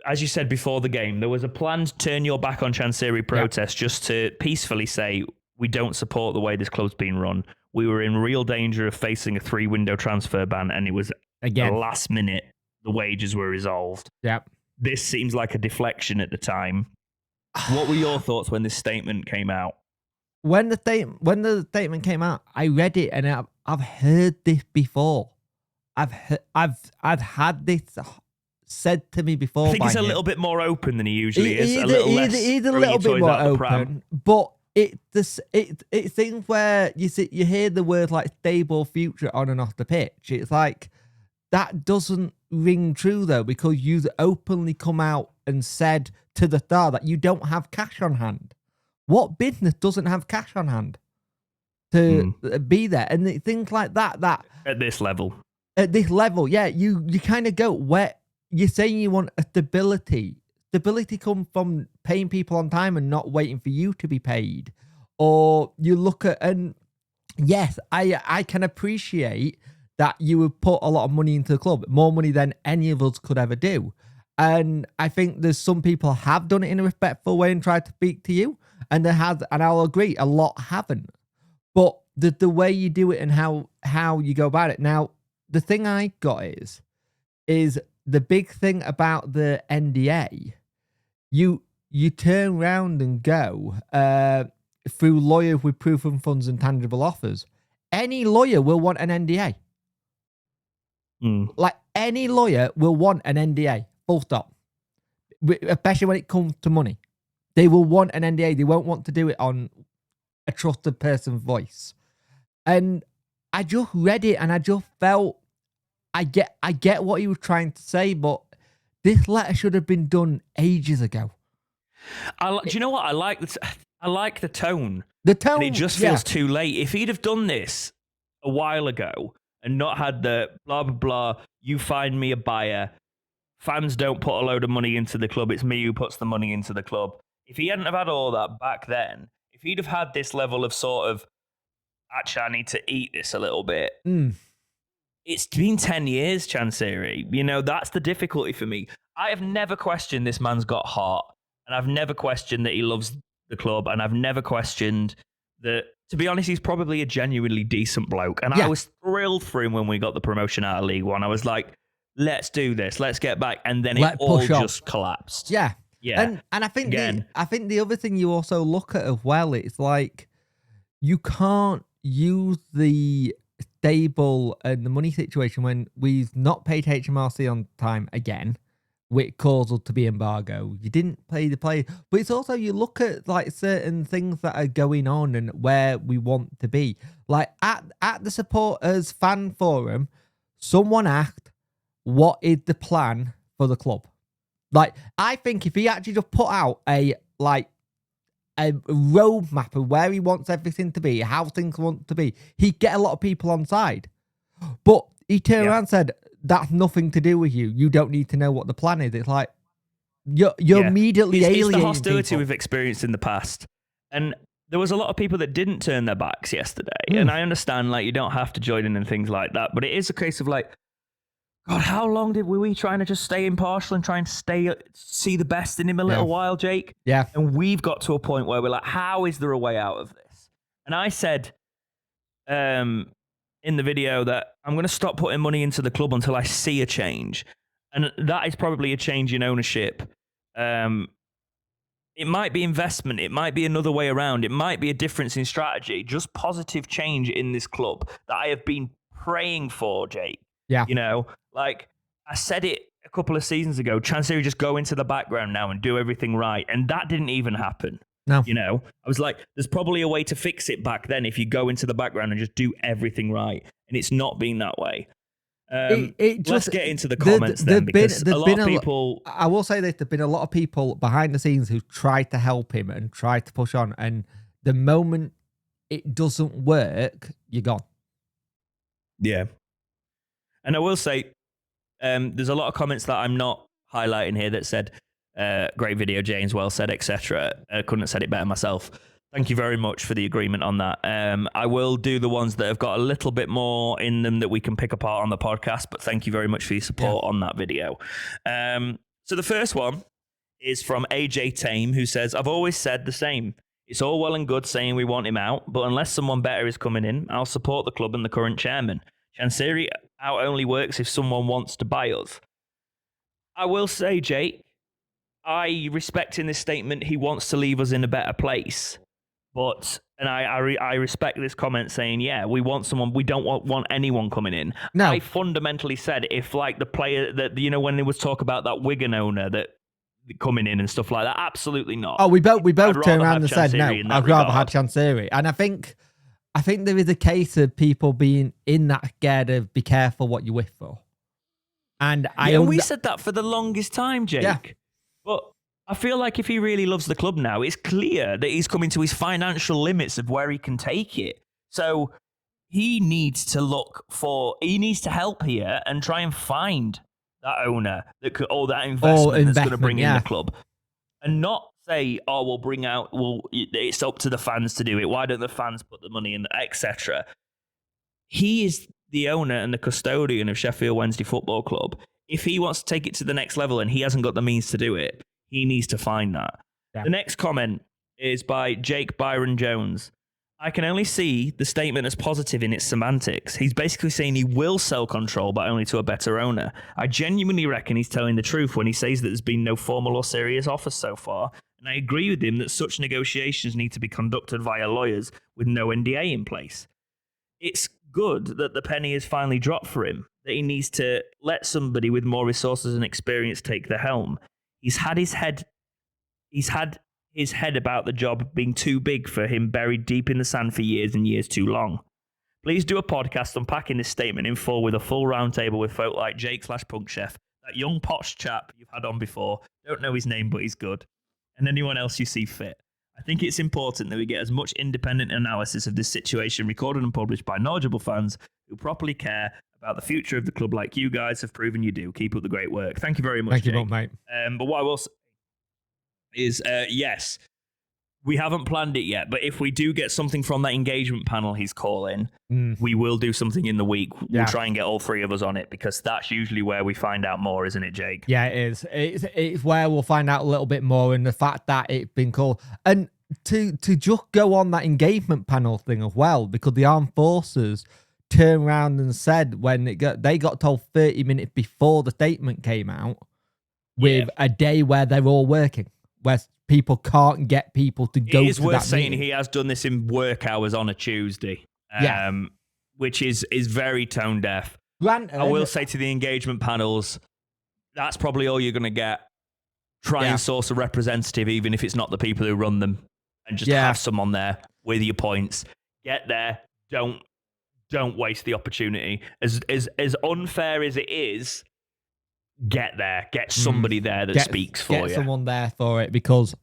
as you said before the game, there was a planned turn your back on Chansiri protest just to peacefully say, we don't support the way this club's been run. We were in real danger of facing a 3-window transfer ban, and it was the last minute the wages were resolved. Yep. This seems like a deflection at the time. What were your thoughts when this statement came out? When the statement came out, I read it and I've heard this before. I've had this said to me before. I think he's a little bit more open than he usually is. He's a little bit more open, but it things where you hear the word like stable future on and off the pitch. It's like that doesn't ring true though, because you openly come out and said to the Star that you don't have cash on hand. What business doesn't have cash on hand to be there? And things like that at this level, yeah, you kind of go where you're saying you want a stability. Stability comes from paying people on time and not waiting for you to be paid. Or you look at, and yes, I can appreciate that you would put a lot of money into the club, more money than any of us could ever do. And I think there's some people have done it in a respectful way and tried to speak to you. And there has, and I'll agree, a lot haven't. But the way you do it and how you go about it. Now, the thing I got is the big thing about the NDA. You turn around and go through lawyers with proof of funds and tangible offers. Any lawyer will want an NDA. Like any lawyer will want an NDA. Full stop. Especially when it comes to money. They will want an NDA. They won't want to do it on a trusted person's voice. And I just read it and I just felt I get what he was trying to say, but this letter should have been done ages ago. Do you know what? I like the tone. The tone. And it just feels too late. If he'd have done this a while ago and not had the blah, blah, blah, you find me a buyer, fans don't put a load of money into the club, it's me who puts the money into the club. If he hadn't have had all that back then, if he'd have had this level of sort of, actually, I need to eat this a little bit. It's been 10 years, Chansiri. You know, that's the difficulty for me. I have never questioned this man's got heart. And I've never questioned that he loves the club. And I've never questioned that, to be honest, he's probably a genuinely decent bloke. And I was thrilled for him when we got the promotion out of League One. I was like, let's do this. Let's get back. And then it all just collapsed. Yeah. And I think the other thing you also look at as well, it's like you can't use the stable and the money situation when we've not paid HMRC on time again, which caused us to be embargo. You didn't pay the player, but it's also you look at like certain things that are going on and where we want to be. Like at the supporters fan forum, someone asked, "What is the plan for the club?" Like, I think if he actually just put out a roadmap of where he wants everything to be, how things want to be, he'd get a lot of people on side. But he turned around and said, that's nothing to do with you. You don't need to know what the plan is. It's like, you're immediately alienating It's the hostility people. we've experienced in the past. And there was a lot of people that didn't turn their backs yesterday. And I understand, like, you don't have to join in and things like that. But it is a case of, like, God, how long were we trying to just stay impartial and try and see the best in him a little while, Jake? Yeah. And we've got to a point where we're like, how is there a way out of this? And I said in the video that I'm going to stop putting money into the club until I see a change. And that is probably a change in ownership. It might be investment. It might be another way around. It might be a difference in strategy. Just positive change in this club that I have been praying for, Jake. Yeah. You know, like I said it a couple of seasons ago, Chansiri just go into the background now and do everything right. And that didn't even happen. No. You know, I was like, there's probably a way to fix it back then if you go into the background and just do everything right. And it's not been that way. Let's get into the comments then, because a lot of people... I will say this, there've been a lot of people behind the scenes who tried to help him and tried to push on, and the moment it doesn't work, you're gone. Yeah. And I will say, there's a lot of comments that I'm not highlighting here that said, great video, James, well said, etc. I couldn't have said it better myself. Thank you very much for the agreement on that. I will do the ones that have got a little bit more in them that we can pick apart on the podcast, but thank you very much for your support on that video. So the first one is from AJ Tame, who says, I've always said the same. It's all well and good saying we want him out, but unless someone better is coming in, I'll support the club and the current chairman. Chansiri out only works if someone wants to buy us. I will say, Jake, I respect in this statement he wants to leave us in a better place. But, and I respect this comment saying, yeah, we want someone, we don't want anyone coming in. No. I fundamentally said, if like the player that, you know, when there was talk about that Wigan owner that coming in and stuff like that, absolutely not. Oh, we both turned around and said, no, I'd rather have Chansiri. And I think there is a case of people being in that scared of be careful what you wish for. And we said that for the longest time, Jake. Yeah. But I feel like if he really loves the club now, it's clear that he's coming to his financial limits of where he can take it. So he needs to help here and try and find that owner that could, or that investment that's going to bring in the club, and not say, oh, it's up to the fans to do it. Why don't the fans put the money in, etc. He is the owner and the custodian of Sheffield Wednesday Football Club. If he wants to take it to the next level and he hasn't got the means to do it, he needs to find that. Yeah. The next comment is by Jake Byron Jones. I can only see the statement as positive in its semantics. He's basically saying he will sell control, but only to a better owner. I genuinely reckon he's telling the truth when he says that there's been no formal or serious offers so far. And I agree with him that such negotiations need to be conducted via lawyers with no NDA in place. It's good that the penny has finally dropped for him, that he needs to let somebody with more resources and experience take the helm. He's had his head about the job being too big for him, buried deep in the sand for years and years too long. Please do a podcast unpacking this statement in full with a full roundtable with folk like Jake/Punk Chef, that young posh chap you've had on before. Don't know his name, but he's good. And anyone else you see fit. I think it's important that we get as much independent analysis of this situation recorded and published by knowledgeable fans who properly care about the future of the club like you guys have proven you do. Keep up the great work. Thank you very much, Thank Jake. you, mate. But what I will say is, yes, we haven't planned it yet, but if we do get something from that engagement panel he's calling, we will do something in the week. We'll try and get all three of us on it, because that's usually where we find out more, isn't it, Jake? Yeah, it is. It's where we'll find out a little bit more, and the fact that it's been called. And to just go on that engagement panel thing as well, because the armed forces turned around and said when they got told 30 minutes before the statement came out, with a day where they're all working, where people can't get people to go to that meeting. It is worth saying he has done this in work hours on a Tuesday, which is very tone deaf. I will say to the engagement panels, that's probably all you're going to get. Try and source a representative, even if it's not the people who run them, and just have someone there with your points. Get there. Don't waste the opportunity. As unfair as it is, get there. Get somebody there that speaks for you. Get someone there for it, because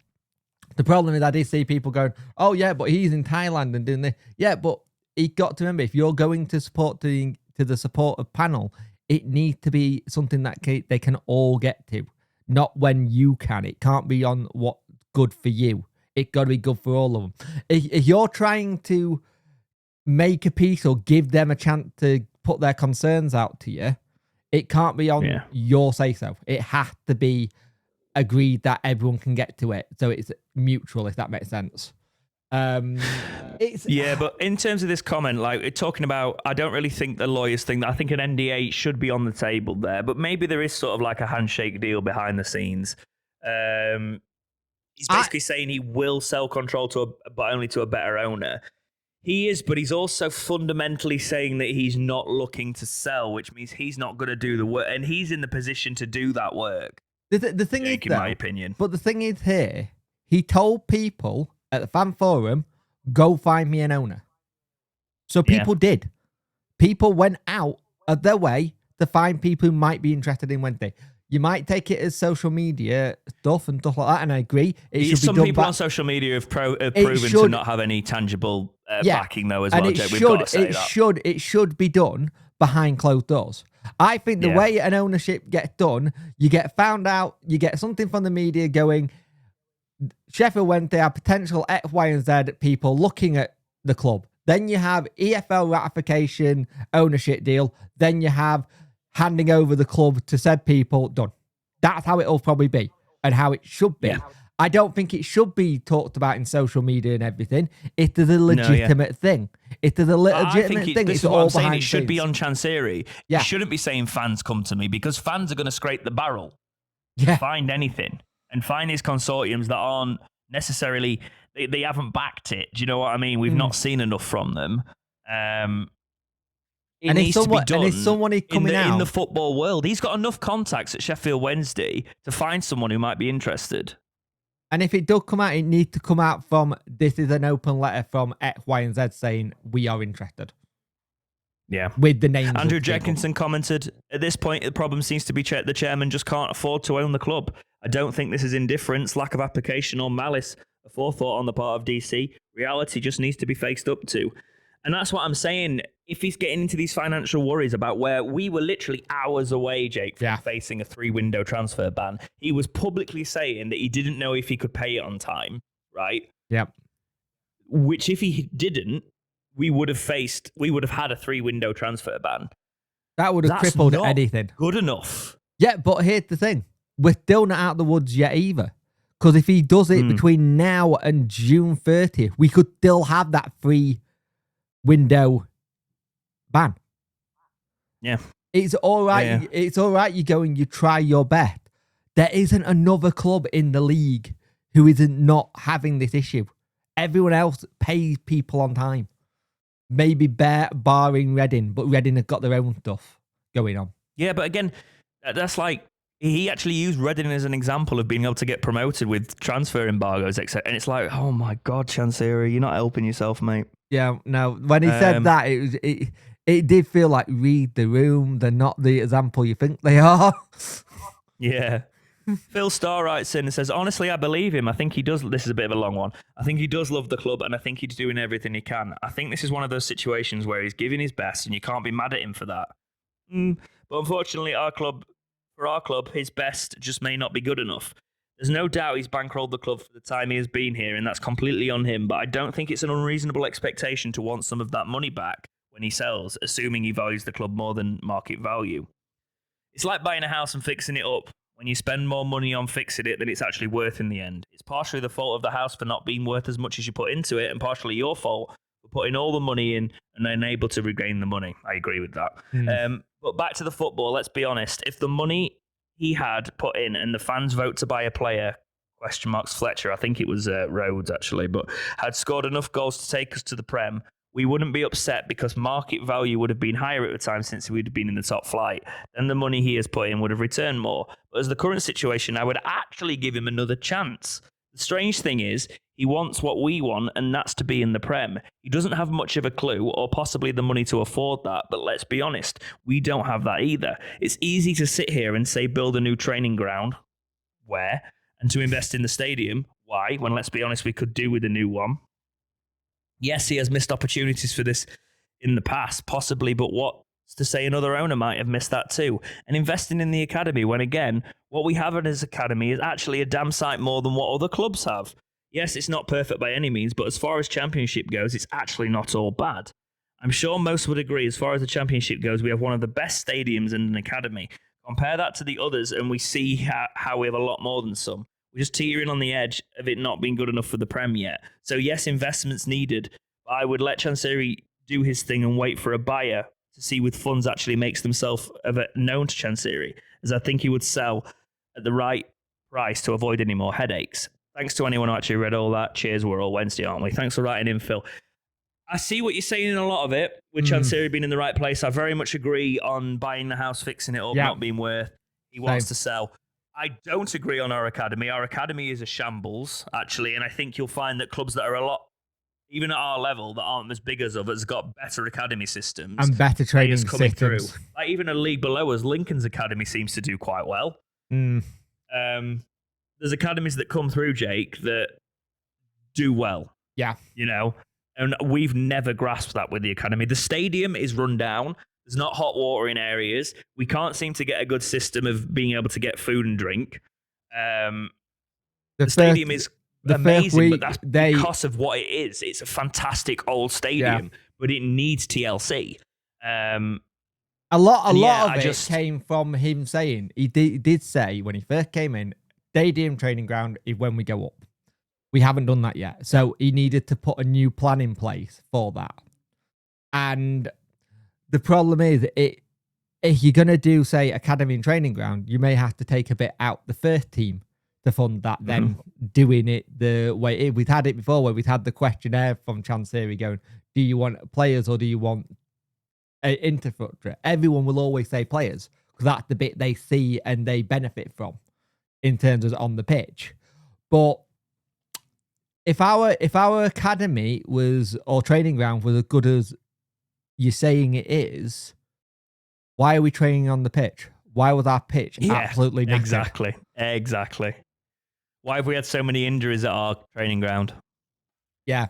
the problem is I did see people going, oh yeah, but he's in Thailand and doing this. Yeah, but you got to remember, if you're going to support to the supportive panel, it needs to be something that they can all get to, not when you can. It can't be on what's good for you. It got to be good for all of them. If you're trying to make a piece or give them a chance to put their concerns out to you, it can't be on your say-so. It has to be agreed that everyone can get to it. So it's mutual, if that makes sense. It's Yeah, but in terms of this comment, like talking about, I don't really think the lawyers think that. I think an NDA should be on the table there, but maybe there is sort of like a handshake deal behind the scenes. He's basically saying he will sell control but only to a better owner. He is, but he's also fundamentally saying that he's not looking to sell, which means he's not going to do the work, and he's in the position to do that work. The thing Jake, is, in my opinion. But the thing is here, he told people at the fan forum, go find me an owner. So people did. People went out of their way to find people who might be interested in Wednesday. You might take it as social media stuff and stuff like that, and I agree. Some people on social media have proven to not have any tangible backing, though, as well. It should be done behind closed doors. I think the way an ownership gets done, you get found out, you get something from the media going, Sheffield Wednesday have potential X, Y, and Z people looking at the club. Then you have EFL ratification, ownership deal. Then you have handing over the club to said people, done. That's how it'll probably be and how it should be. Yeah. I don't think it should be talked about in social media and everything. It is a legitimate thing. It is a legitimate thing. This is what I'm saying. It should be on Chansiri. You shouldn't be saying fans come to me, because fans are going to scrape the barrel to find anything and find these consortiums that aren't necessarily, they haven't backed it. Do you know what I mean? We've not seen enough from them. It needs to be done in the football world. He's got enough contacts at Sheffield Wednesday to find someone who might be interested. And if it does come out, it needs to come out from, this is an open letter from X, Y, and Z saying we are interested. Yeah. With the names. Andrew Jenkinson commented, at this point, the problem seems to be the chairman just can't afford to own the club. I don't think this is indifference, lack of application, or malice, a forethought on the part of DC. Reality just needs to be faced up to. And that's what I'm saying. If he's getting into these financial worries about where we were literally hours away, Jake, from facing a 3-window transfer ban, he was publicly saying that he didn't know if he could pay it on time, right? Yep. Which, if he didn't, we would have had a 3-window transfer ban. That would have crippled anything. Good enough. Yeah, but here's the thing. We're still not out of the woods yet either. Because if he does it between now and June 30th, we could still have that 3-window ban. Yeah. It's all right. Yeah. It's all right. You go and you try your best. There isn't another club in the league who isn't not having this issue. Everyone else pays people on time. Maybe barring Reading, but Reading have got their own stuff going on. Yeah, but again, that's like, he actually used Reading as an example of being able to get promoted with transfer embargoes, etc. And it's like, oh my God, Chansiri, you're not helping yourself, mate. Yeah, no. When he said that, it did feel like, read the room. They're not the example you think they are. Yeah. Phil Starr writes in and says, honestly, I believe him. I think he does. This is a bit of a long one. I think he does love the club, and I think he's doing everything he can. I think this is one of those situations where he's giving his best, and you can't be mad at him for that. But unfortunately, for our club, his best just may not be good enough. There's no doubt he's bankrolled the club for the time he has been here, and that's completely on him. But I don't think it's an unreasonable expectation to want some of that money back when he sells, assuming he values the club more than market value. It's like buying a house and fixing it up. When you spend more money on fixing it than it's actually worth in the end. It's partially the fault of the house for not being worth as much as you put into it, and partially your fault for putting all the money in and then able to regain the money. I agree with that. But back to the football, let's be honest. If the money he had put in and the fans vote to buy a player, Fletcher, I think it was Rhodes actually, but had scored enough goals to take us to the Prem, we wouldn't be upset because market value would have been higher at the time since we'd have been in the top flight. Then the money he has put in would have returned more. But as the current situation, I would actually give him another chance. The strange thing is, he wants what we want, and that's to be in the Prem. He doesn't have much of a clue or possibly the money to afford that, but let's be honest, we don't have that either. It's easy to sit here and say build a new training ground. Where? And to invest in the stadium. Why? When, let's be honest, we could do with a new one. Yes, he has missed opportunities for this in the past, possibly, but what's to say another owner might have missed that too? And investing in the academy, when again, what we have in his academy is actually a damn sight more than what other clubs have. Yes, it's not perfect by any means, but as far as championship goes, it's actually not all bad. I'm sure most would agree, as far as the championship goes, we have one of the best stadiums in an academy. Compare that to the others, and we see how we have a lot more than some. We're just teetering on the edge of it not being good enough for the Prem yet. So yes, investment's needed. But I would let Chansiri do his thing and wait for a buyer to see with funds actually makes themselves known to Chansiri, as I think he would sell at the right price to avoid any more headaches. Thanks to anyone who actually read all that. Cheers, we're all Wednesday, aren't we? Thanks for writing in, Phil. I see what you're saying in a lot of it, with Chansiri being in the right place. I very much agree on buying the house, fixing it up, not being worth. He wants to sell. I don't agree on our academy. Our academy is a shambles, actually, and I think you'll find that clubs that are a lot, even at our level, that aren't as big as us, got better academy systems. And better training coming systems. Through. Like even a league below us, Lincoln's academy seems to do quite well. There's academies that come through, Jake, that do well. Yeah. You know? And we've never grasped that with the academy. The stadium is run down. There's not hot water in areas. We can't seem to get a good system of being able to get food and drink. The stadium is amazing, but that's because of what it is. It's a fantastic old stadium, but it needs TLC. A lot of it came from him saying, he did say when he first came in, stadium training ground is when we go up. We haven't done that yet. So he needed to put a new plan in place for that. And the problem is, if you're going to do, say, academy and training ground, you may have to take a bit out the first team to fund that, then doing it the way it is. We've had it before where we've had the questionnaire from Chansiri going, do you want players or do you want infrastructure? Everyone will always say players because that's the bit they see and they benefit from in terms of on the pitch. But if our academy was, or training ground was as good as you're saying it is, why are we training on the pitch? Why was our pitch absolutely knackered? Exactly. Why have we had so many injuries at our training ground? Yeah.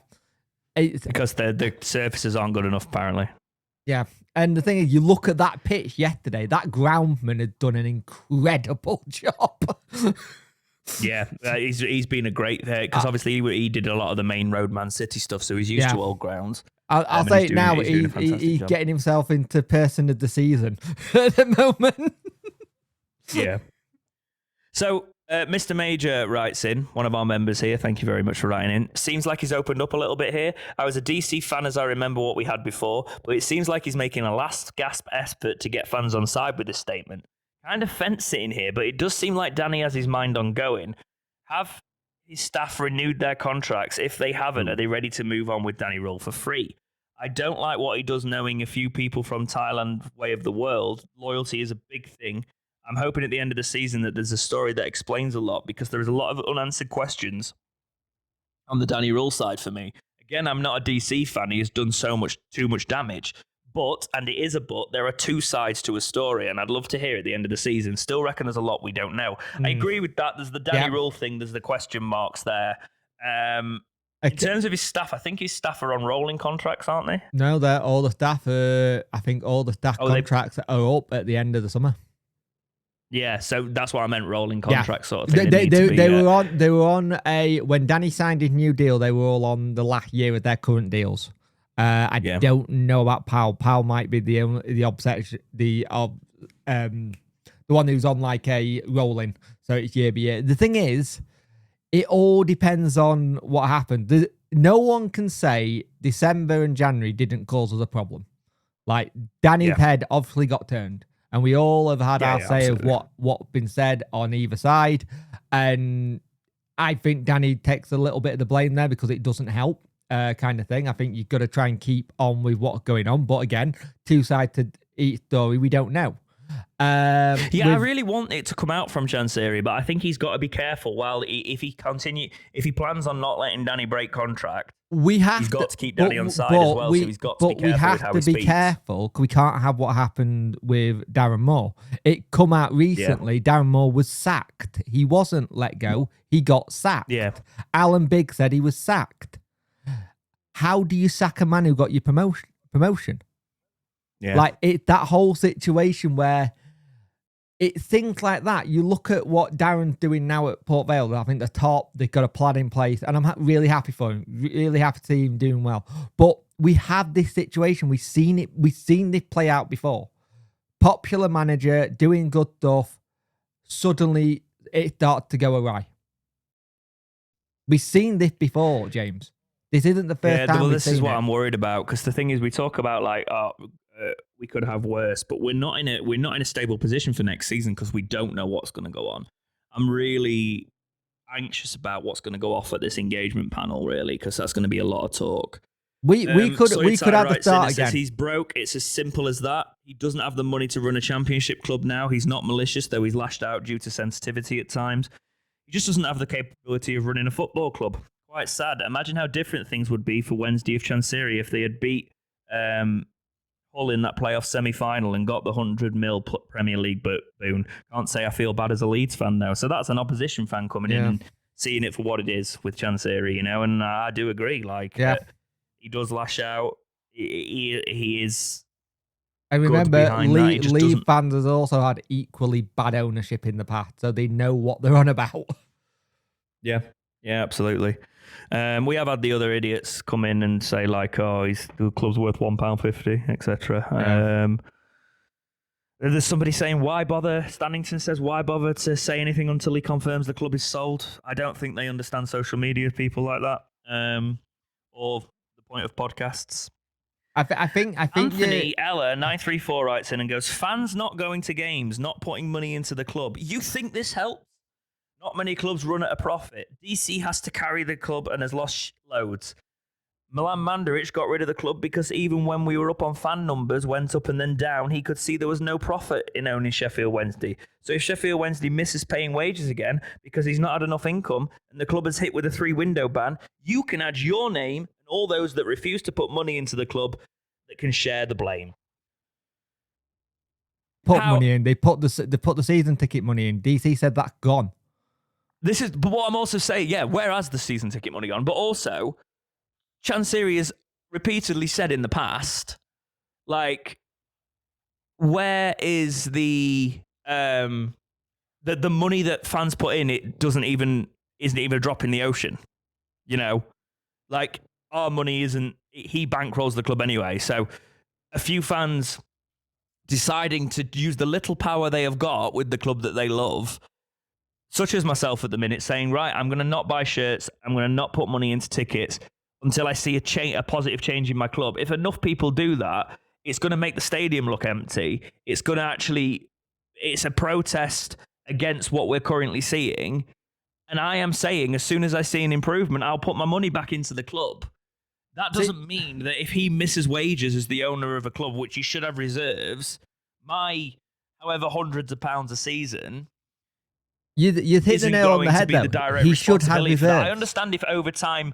Because the surfaces aren't good enough, apparently. Yeah. And the thing is, you look at that pitch yesterday, that groundman had done an incredible job. Yeah, he's been a great, because obviously he did a lot of the main road Man City stuff, so he's used to old grounds. I'll say it now, he's getting himself into person of the season at the moment. Yeah. So, Mr. Major writes in, one of our members here, thank you very much for writing in. Seems like he's opened up a little bit here. I was a DC fan as I remember what we had before, but it seems like he's making a last gasp effort to get fans on side with this statement. Kind of fence sitting here, but it does seem like Danny has his mind on going. Have his staff renewed their contracts? If they haven't, are they ready to move on with Danny Rule for free? I don't like what he does knowing a few people from Thailand way of the world. Loyalty is a big thing. I'm hoping at the end of the season that there's a story that explains a lot, because there is a lot of unanswered questions on the Danny Rule side for me. Again, I'm not a DC fan. He has done too much damage. But, and it is a but, there are two sides to a story, and I'd love to hear at the end of the season. Still reckon there's a lot we don't know. I agree with that. There's the Danny Rule thing. There's the question marks there. In terms of his staff, I think his staff are on rolling contracts, aren't they? No, they're all the staff. I think all the staff contracts are up at the end of the summer. Yeah, so that's what I meant, rolling contracts sort of thing. They were on a, when Danny signed his new deal, they were all on the last year of their current deals. I don't know about Powell. Powell might be the one who's on like a rolling, so it's year by year. The thing is, it all depends on what happened. No one can say December and January didn't cause us a problem. Like Danny's head obviously got turned, and we all have had our say of what's been said on either side. And I think Danny takes a little bit of the blame there because it doesn't help. Kind of thing. I think you've got to try and keep on with what's going on. But again, two sides to each story, we don't know. I really want it to come out from Chansiri, but I think he's got to be careful. If he plans on not letting Danny break contract, he's got to keep Danny on side as well. So he's got to be careful with how he speaks. But we have to be careful because we can't have what happened with Darren Moore. It come out recently. Darren Moore was sacked. He wasn't let go. He got sacked. Yeah. Alan Bigg said he was sacked. How do you sack a man who got your promotion? Yeah. Like that whole situation where it's things like that. You look at what Darren's doing now at Port Vale. I think they've got a plan in place, and I'm really happy for him. Really happy to see him doing well. But we have this situation. We've seen this play out before. Popular manager doing good stuff. Suddenly it starts to go awry. We've seen this before, James. This isn't the first time well, we've this seen is what it. I'm worried about, because the thing is, we talk about we could have worse, but we're not in a stable position for next season because we don't know what's going to go on. I'm really anxious about what's going to go off at this engagement panel, really, because that's going to be a lot of talk. We could have the start again. Says he's broke. It's as simple as that. He doesn't have the money to run a championship club now. He's not malicious, though he's lashed out due to sensitivity at times. He just doesn't have the capability of running a football club. Quite sad. Imagine how different things would be for Wednesday if Chansiri, if they had beat Hull in that playoff semi-final and got the 100 mil Premier League boon. Can't say I feel bad as a Leeds fan now. So that's an opposition fan coming in and seeing it for what it is with Chansiri, and I do agree. He does lash out. He is. I remember Leeds fans has also had equally bad ownership in the past, so they know what they're on about. Yeah, absolutely. We have had the other idiots come in and say the club's worth £1.50, etc. There's somebody saying, why bother? Stannington says, why bother to say anything until he confirms the club is sold? I don't think they understand social media, people like that, or the point of podcasts. I think Anthony Ella 934 writes in and goes, fans not going to games, not putting money into the club. You think this helps? Not many clubs run at a profit. DC has to carry the club and has lost loads. Milan Mandaric got rid of the club because even when we were up on fan numbers, went up and then down, he could see there was no profit in owning Sheffield Wednesday. So if Sheffield Wednesday misses paying wages again because he's not had enough income and the club is hit with a 3-window ban, you can add your name and all those that refuse to put money into the club that can share the blame. Money in. They put the season ticket money in. DC said that's gone. But what I'm also saying, where has the season ticket money gone? But also, Chansiri has repeatedly said in the past, where is the money that fans put in? It isn't even a drop in the ocean. Our money isn't. He bankrolls the club anyway. So, a few fans deciding to use the little power they have got with the club that they love, such as myself at the minute, saying, right, I'm going to not buy shirts, I'm going to not put money into tickets until I see a positive change in my club. If enough people do that, it's going to make the stadium look empty. It's going to it's a protest against what we're currently seeing. And I am saying, as soon as I see an improvement, I'll put my money back into the club. That doesn't mean that if he misses wages as the owner of a club, which he should have reserves, however hundreds of pounds a season, you hit the nail on the head, though. He should have reserves. I understand if over time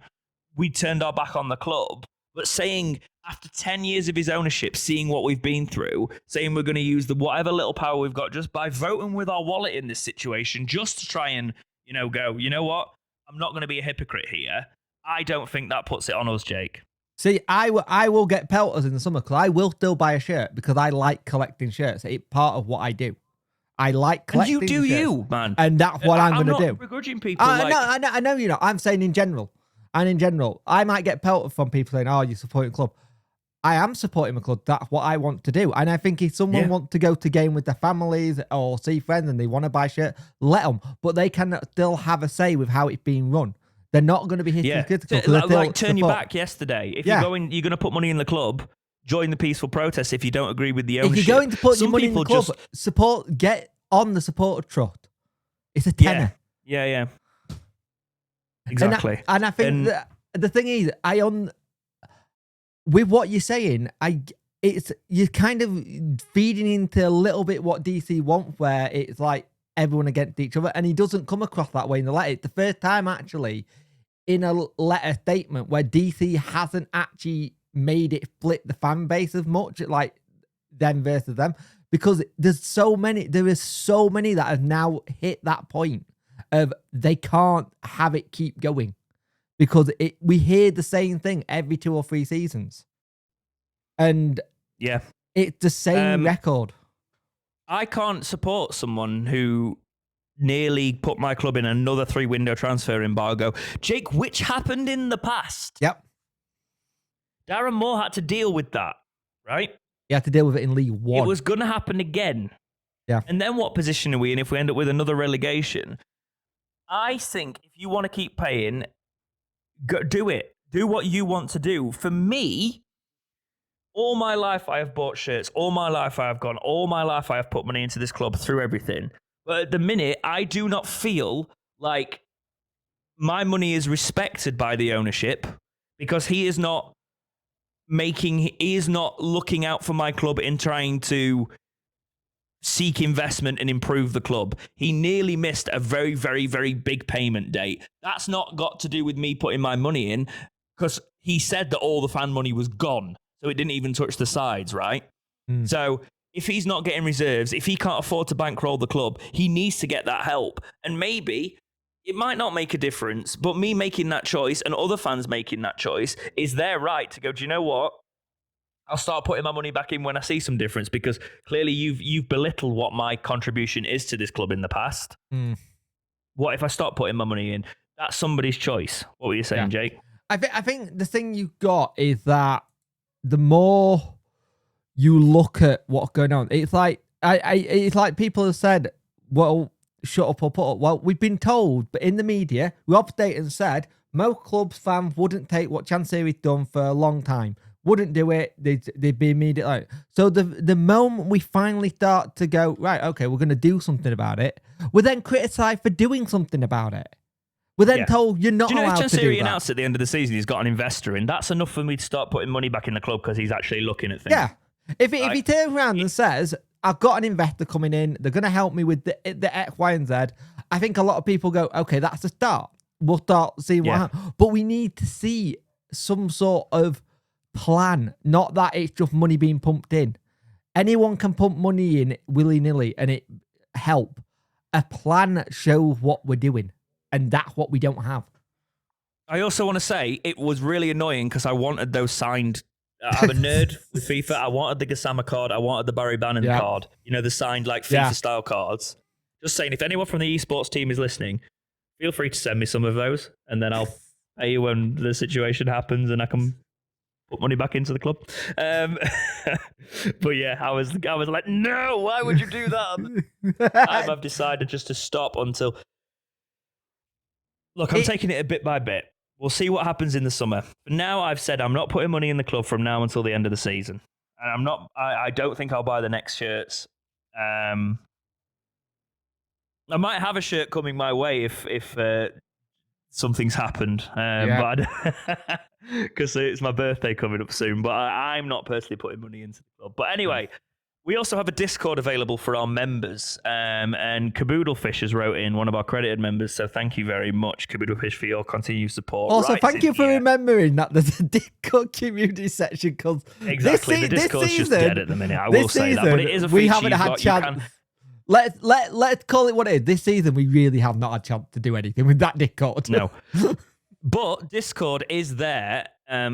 we turned our back on the club, but saying after 10 years of his ownership, seeing what we've been through, saying we're going to use whatever little power we've got just by voting with our wallet in this situation, just to try and, go, you know what? I'm not going to be a hypocrite here. I don't think that puts it on us, Jake. See, I will get pelters in the summer because I will still buy a shirt because I like collecting shirts. It's part of what I do. I like collecting and you, man. And that's what I'm going to do. I'm not begrudging people. I know you're not. I'm saying in general. And in general, I might get pelted from people saying, oh, you're supporting the club. I am supporting the club. That's what I want to do. And I think if someone wants to go to game with their families or see friends and they want to buy a shirt, let them. But they can still have a say with how it's being run. They're not going to be hitting critical. Turn your back yesterday. If you're going to put money in the club, join the peaceful protest if you don't agree with the ownership. If you're going to put your money in the club, get on the supporter trust. It's a tenner. Yeah. Exactly. And I think that the thing is, with what you're saying, you're kind of feeding into a little bit what DC wants, where it's like everyone against each other, and he doesn't come across that way in the letter. It's the first time actually in a letter statement where DC hasn't actually made it split the fan base as much, like them versus them, because there is so many that have now hit that point of they can't have it keep going, because we hear the same thing every 2 or 3 seasons, and it's the same record. I can't support someone who nearly put my club in another 3-window transfer embargo, Jake, which happened in the past. Yep. Darren Moore had to deal with that, right? He had to deal with it in League One. It was going to happen again. Yeah. And then what position are we in if we end up with another relegation? I think if you want to keep paying Go, do it. Do what you want to do. For me, all my life I have bought shirts. All my life I have gone. All my life I have put money into this club through everything. But at the minute, I do not feel like my money is respected by the ownership because he is not looking out for my club in trying to seek investment and improve the club. He nearly missed a very, very, very big payment date. That's not got to do with me putting my money in because he said that all the fan money was gone. So it didn't even touch the sides, right? So if he's not getting reserves, if he can't afford to bankroll the club, he needs to get that help. And maybe it might not make a difference, but me making that choice and other fans making that choice is their right to go, do you know what? I'll start putting my money back in when I see some difference because clearly you've belittled what my contribution is to this club in the past. What if I stop putting my money in? That's somebody's choice. What were you saying, Jake? I think the thing you got is that the more you look at what's going on, it's like it's like people have said, well, shut up or put up. Well, we've been told, but in the media, we updated and said most clubs fans wouldn't take what Chansiri's done for a long time. Wouldn't do it. They'd be immediately like. So the moment we finally start to go, right, okay, we're going to do something about it, we're then criticised for doing something about it. We're then told you're not allowed to do that. Chansiri announced at the end of the season he's got an investor in. That's enough for me to start putting money back in the club because he's actually looking at things. Yeah. If he turns around and says, I've got an investor coming in, they're going to help me with the X, Y, and Z, I think a lot of people go, okay, that's a start. We'll start seeing what happens. But we need to see some sort of plan, not that it's just money being pumped in. Anyone can pump money in willy-nilly and it help. A plan that shows what we're doing. And that's what we don't have. I also want to say it was really annoying because I wanted those signed. I'm a nerd with FIFA. I wanted the Gassama card. I wanted the Barry Bannon card. You know, the signed like FIFA-style cards. Just saying, if anyone from the esports team is listening, feel free to send me some of those. And then I'll pay you when the situation happens and I can put money back into the club. But yeah, I was like, no, why would you do that? I've decided just to stop until... Look, I'm taking it a bit by bit. We'll see what happens in the summer. For now, I've said I'm not putting money in the club from now until the end of the season. And I don't think I'll buy the next shirts. I might have a shirt coming my way if something's happened. Because it's my birthday coming up soon. But I'm not personally putting money into the club. But anyway... We also have a Discord available for our members, and Caboodlefish has wrote in, one of our credited members, so thank you very much, Caboodlefish, for your continued support. Also, thank you for remembering that there's a Discord community section, because exactly, the Discord's just dead at the minute, I will say that, but it is a feature we haven't had chance. Let's call it what it is. This season, we really have not had a chance to do anything with that Discord. No. But Discord is there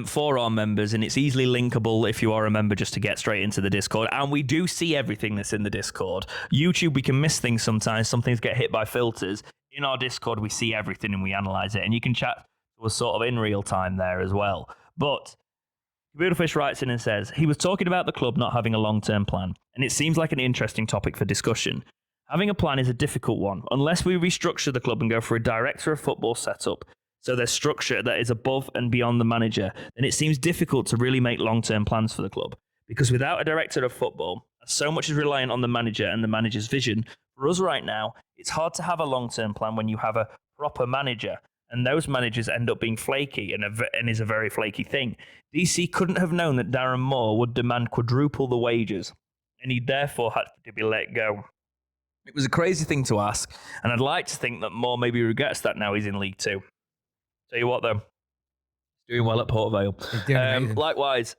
for our members, and it's easily linkable if you are a member just to get straight into the Discord. And we do see everything that's in the Discord. YouTube, we can miss things sometimes. Some things get hit by filters. In our Discord, we see everything and we analyze it. And you can chat to us sort of in real time there as well. But Beautiful writes in and says, he was talking about the club not having a long-term plan, and it seems like an interesting topic for discussion. Having a plan is a difficult one. Unless we restructure the club and go for a director of football setup, so there's structure that is above and beyond the manager, then it seems difficult to really make long-term plans for the club. Because without a director of football, so much is reliant on the manager and the manager's vision. For us right now, it's hard to have a long-term plan when you have a proper manager, and those managers end up being flaky, and is a very flaky thing. DC couldn't have known that Darren Moore would demand quadruple the wages, and he therefore had to be let go. It was a crazy thing to ask, and I'd like to think that Moore maybe regrets that now he's in League Two. Tell you what, though, doing well at Port Vale. Likewise,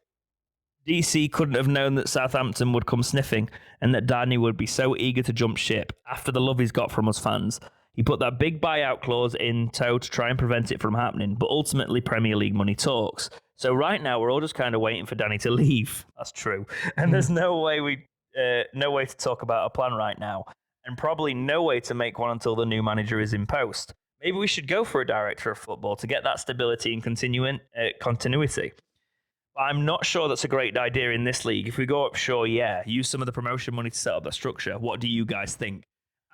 DC couldn't have known that Southampton would come sniffing and that Danny would be so eager to jump ship after the love he's got from us fans. He put that big buyout clause in tow to try and prevent it from happening, but ultimately Premier League money talks. So right now, we're all just kind of waiting for Danny to leave. That's true. And there's no way to talk about a plan right now, and probably no way to make one until the new manager is in post. Maybe we should go for a director of football to get that stability and continuity. But I'm not sure that's a great idea in this league. If we go up, sure, use some of the promotion money to set up that structure. What do you guys think?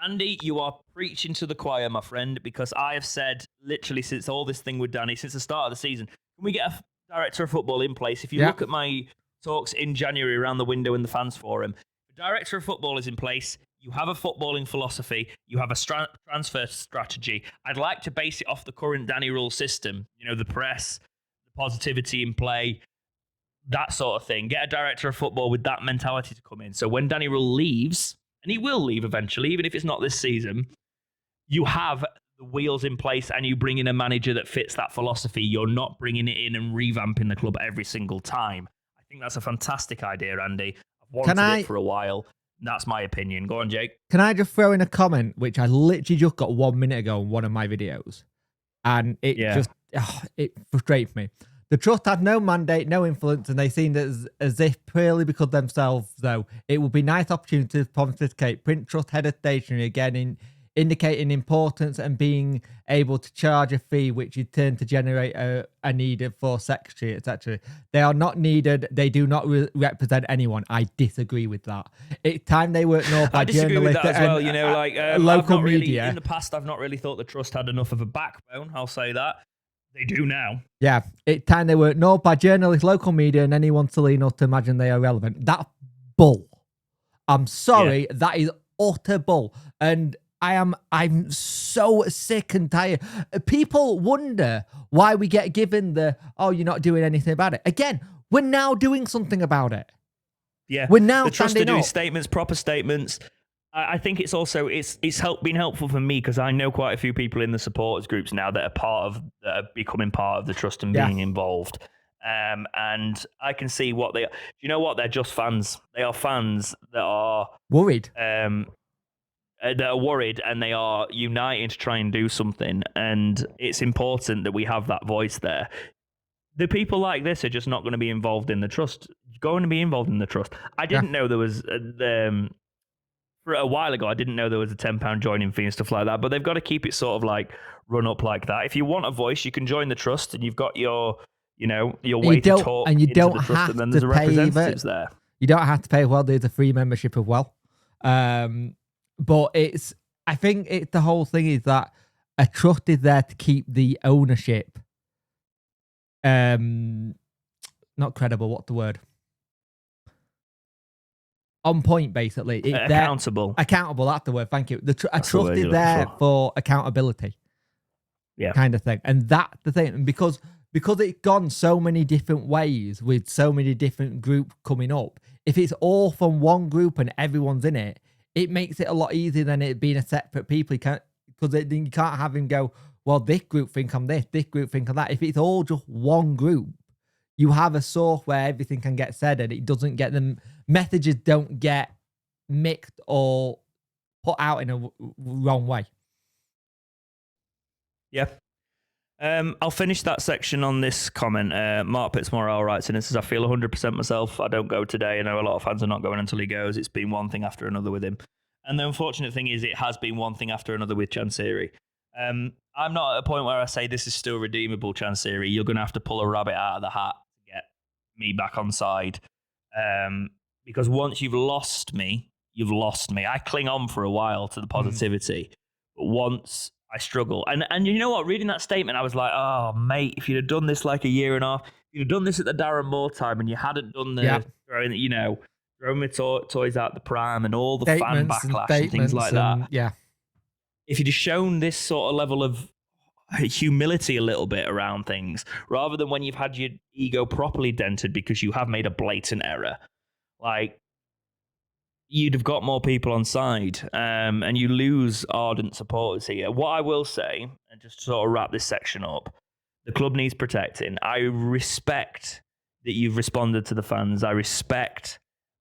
Andy, you are preaching to the choir, my friend, because I have said literally since all this thing with Danny, since the start of the season, can we get a director of football in place? If you look at my talks in January around the window in the fans forum, the director of football is in place. You have a footballing philosophy. You have a transfer strategy. I'd like to base it off the current Danny Rule system. You know, the press, the positivity in play, that sort of thing. Get a director of football with that mentality to come in. So when Danny Rule leaves, and he will leave eventually, even if it's not this season, you have the wheels in place and you bring in a manager that fits that philosophy. You're not bringing it in and revamping the club every single time. I think that's a fantastic idea, Andy. I've wanted it for a while. That's my opinion. Go on, Jake. Can I just throw in a comment, which I literally just got 1 minute ago on one of my videos, and it it frustrates me. The trust had no mandate, no influence, and they seemed as if purely because themselves, though, it would be nice opportunity to pontificate, print trust header stationery again, indicating importance and being able to charge a fee, which you turn to generate a need for secretary, etc. They are not needed. They do not represent anyone. I disagree with that. It's time they weren't known by journalists. I disagree with that as well. You know, like local media. In the past, I've not really thought the trust had enough of a backbone. I'll say that. They do now. Yeah, it's time they were ignored by journalists, local media, and anyone silly enough to imagine they are relevant. That's bull. I'm sorry, that is utter bull. And I'm so sick and tired. People wonder why we get given you're not doing anything about it. Again, we're now doing something about it. Yeah, we're now the trust are doing statements, proper statements. I think it's also been helpful for me because I know quite a few people in the supporters groups now that are becoming part of the trust and being involved. And I can see what they are. You know what? They're just fans. They are fans that are worried. That are worried, and they are united to try and do something. And it's important that we have that voice there. The people like this are just not going to be involved in the trust. Going to be involved in the trust. I didn't know there was for a while ago, I didn't know there was a £10 joining fee and stuff like that, but they've got to keep it sort of like run up like that. If you want a voice, you can join the trust and you've got your way to talk and you into don't the trust, have and then there's to a pay representatives there. You don't have to pay. Well, there's a free membership as well. But I think the whole thing is that a trust is there to keep the ownership not credible, what's the word? On point, basically. It's accountable. Accountable, that's the word. Thank you. A trust is there for accountability. Yeah. Kind of thing. And that's the thing. And because it's gone so many different ways with so many different groups coming up, if it's all from one group and everyone's in it, it makes it a lot easier than it being a separate people. You can't have him go, well, this group think I'm this group think I'm that. If it's all just one group, you have a source where everything can get said and it doesn't get them. Messages don't get mixed or put out in a wrong way. Yeah. I'll finish that section on this comment. Mark Pittsmore writes in and says, I feel 100% myself. I don't go today. I know a lot of fans are not going until he goes. It's been one thing after another with him. And the unfortunate thing is it has been one thing after another with Chansiri. I'm not at a point where I say this is still redeemable, Chansiri. You're going to have to pull a rabbit out of the hat to get me back on side. Because once you've lost me, you've lost me. I cling on for a while to the positivity. But once I struggle. And you know what? Reading that statement, I was like, oh, mate, if you'd have done this like a year and a half, if you'd have done this at the Darren Moore time and you hadn't done the throwing my toys out the pram and all the fan backlash and things like that. Yeah. If you'd have shown this sort of level of humility a little bit around things, rather than when you've had your ego properly dented because you have made a blatant error, like, you'd have got more people on side, and you lose ardent supporters here. What I will say, and just to sort of wrap this section up, the club needs protecting. I respect that you've responded to the fans. I respect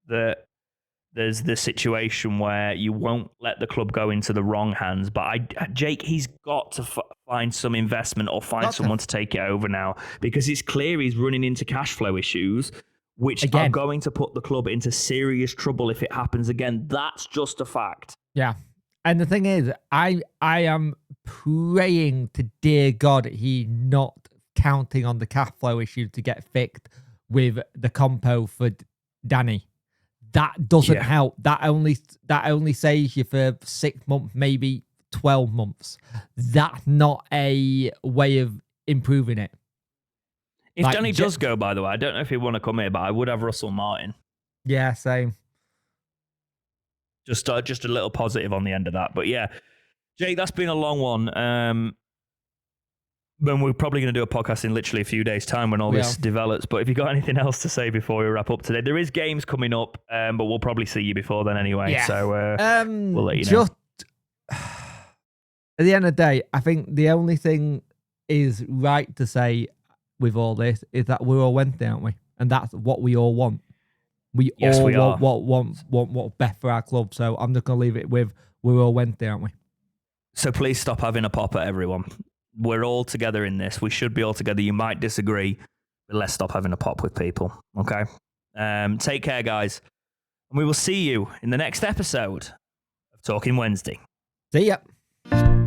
that there's the situation where you won't let the club go into the wrong hands. But Jake, he's got to find some investment or find someone to take it over now, because it's clear he's running into cash flow issues, which are going to put the club into serious trouble if it happens again. That's just a fact. Yeah. And the thing is, I am praying to dear God he not counting on the cash flow issue to get fixed with the compo for Danny. that doesn't help. That only saves you for 6 months, maybe 12 months. That's not a way of improving it. If Danny does go, by the way, I don't know if he'd want to come here, but I would have Russell Martin. Yeah, same. Just a little positive on the end of that. But yeah, Jake, that's been a long one. When we're probably going to do a podcast in literally a few days' time when all this develops. But if you got anything else to say before we wrap up today, there is games coming up, but we'll probably see you before then anyway. Yeah. So we'll let you know. At the end of the day, I think the only thing is right to say with all this is that we're all Wednesday, aren't we? And that's what we all want. We all want what's best for our club. So I'm just going to leave it with we're all Wednesday, aren't we? So please stop having a pop at everyone. We're all together in this. We should be all together. You might disagree, but let's stop having a pop with people. Okay? Take care, guys. And we will see you in the next episode of Talking Wednesday. See ya.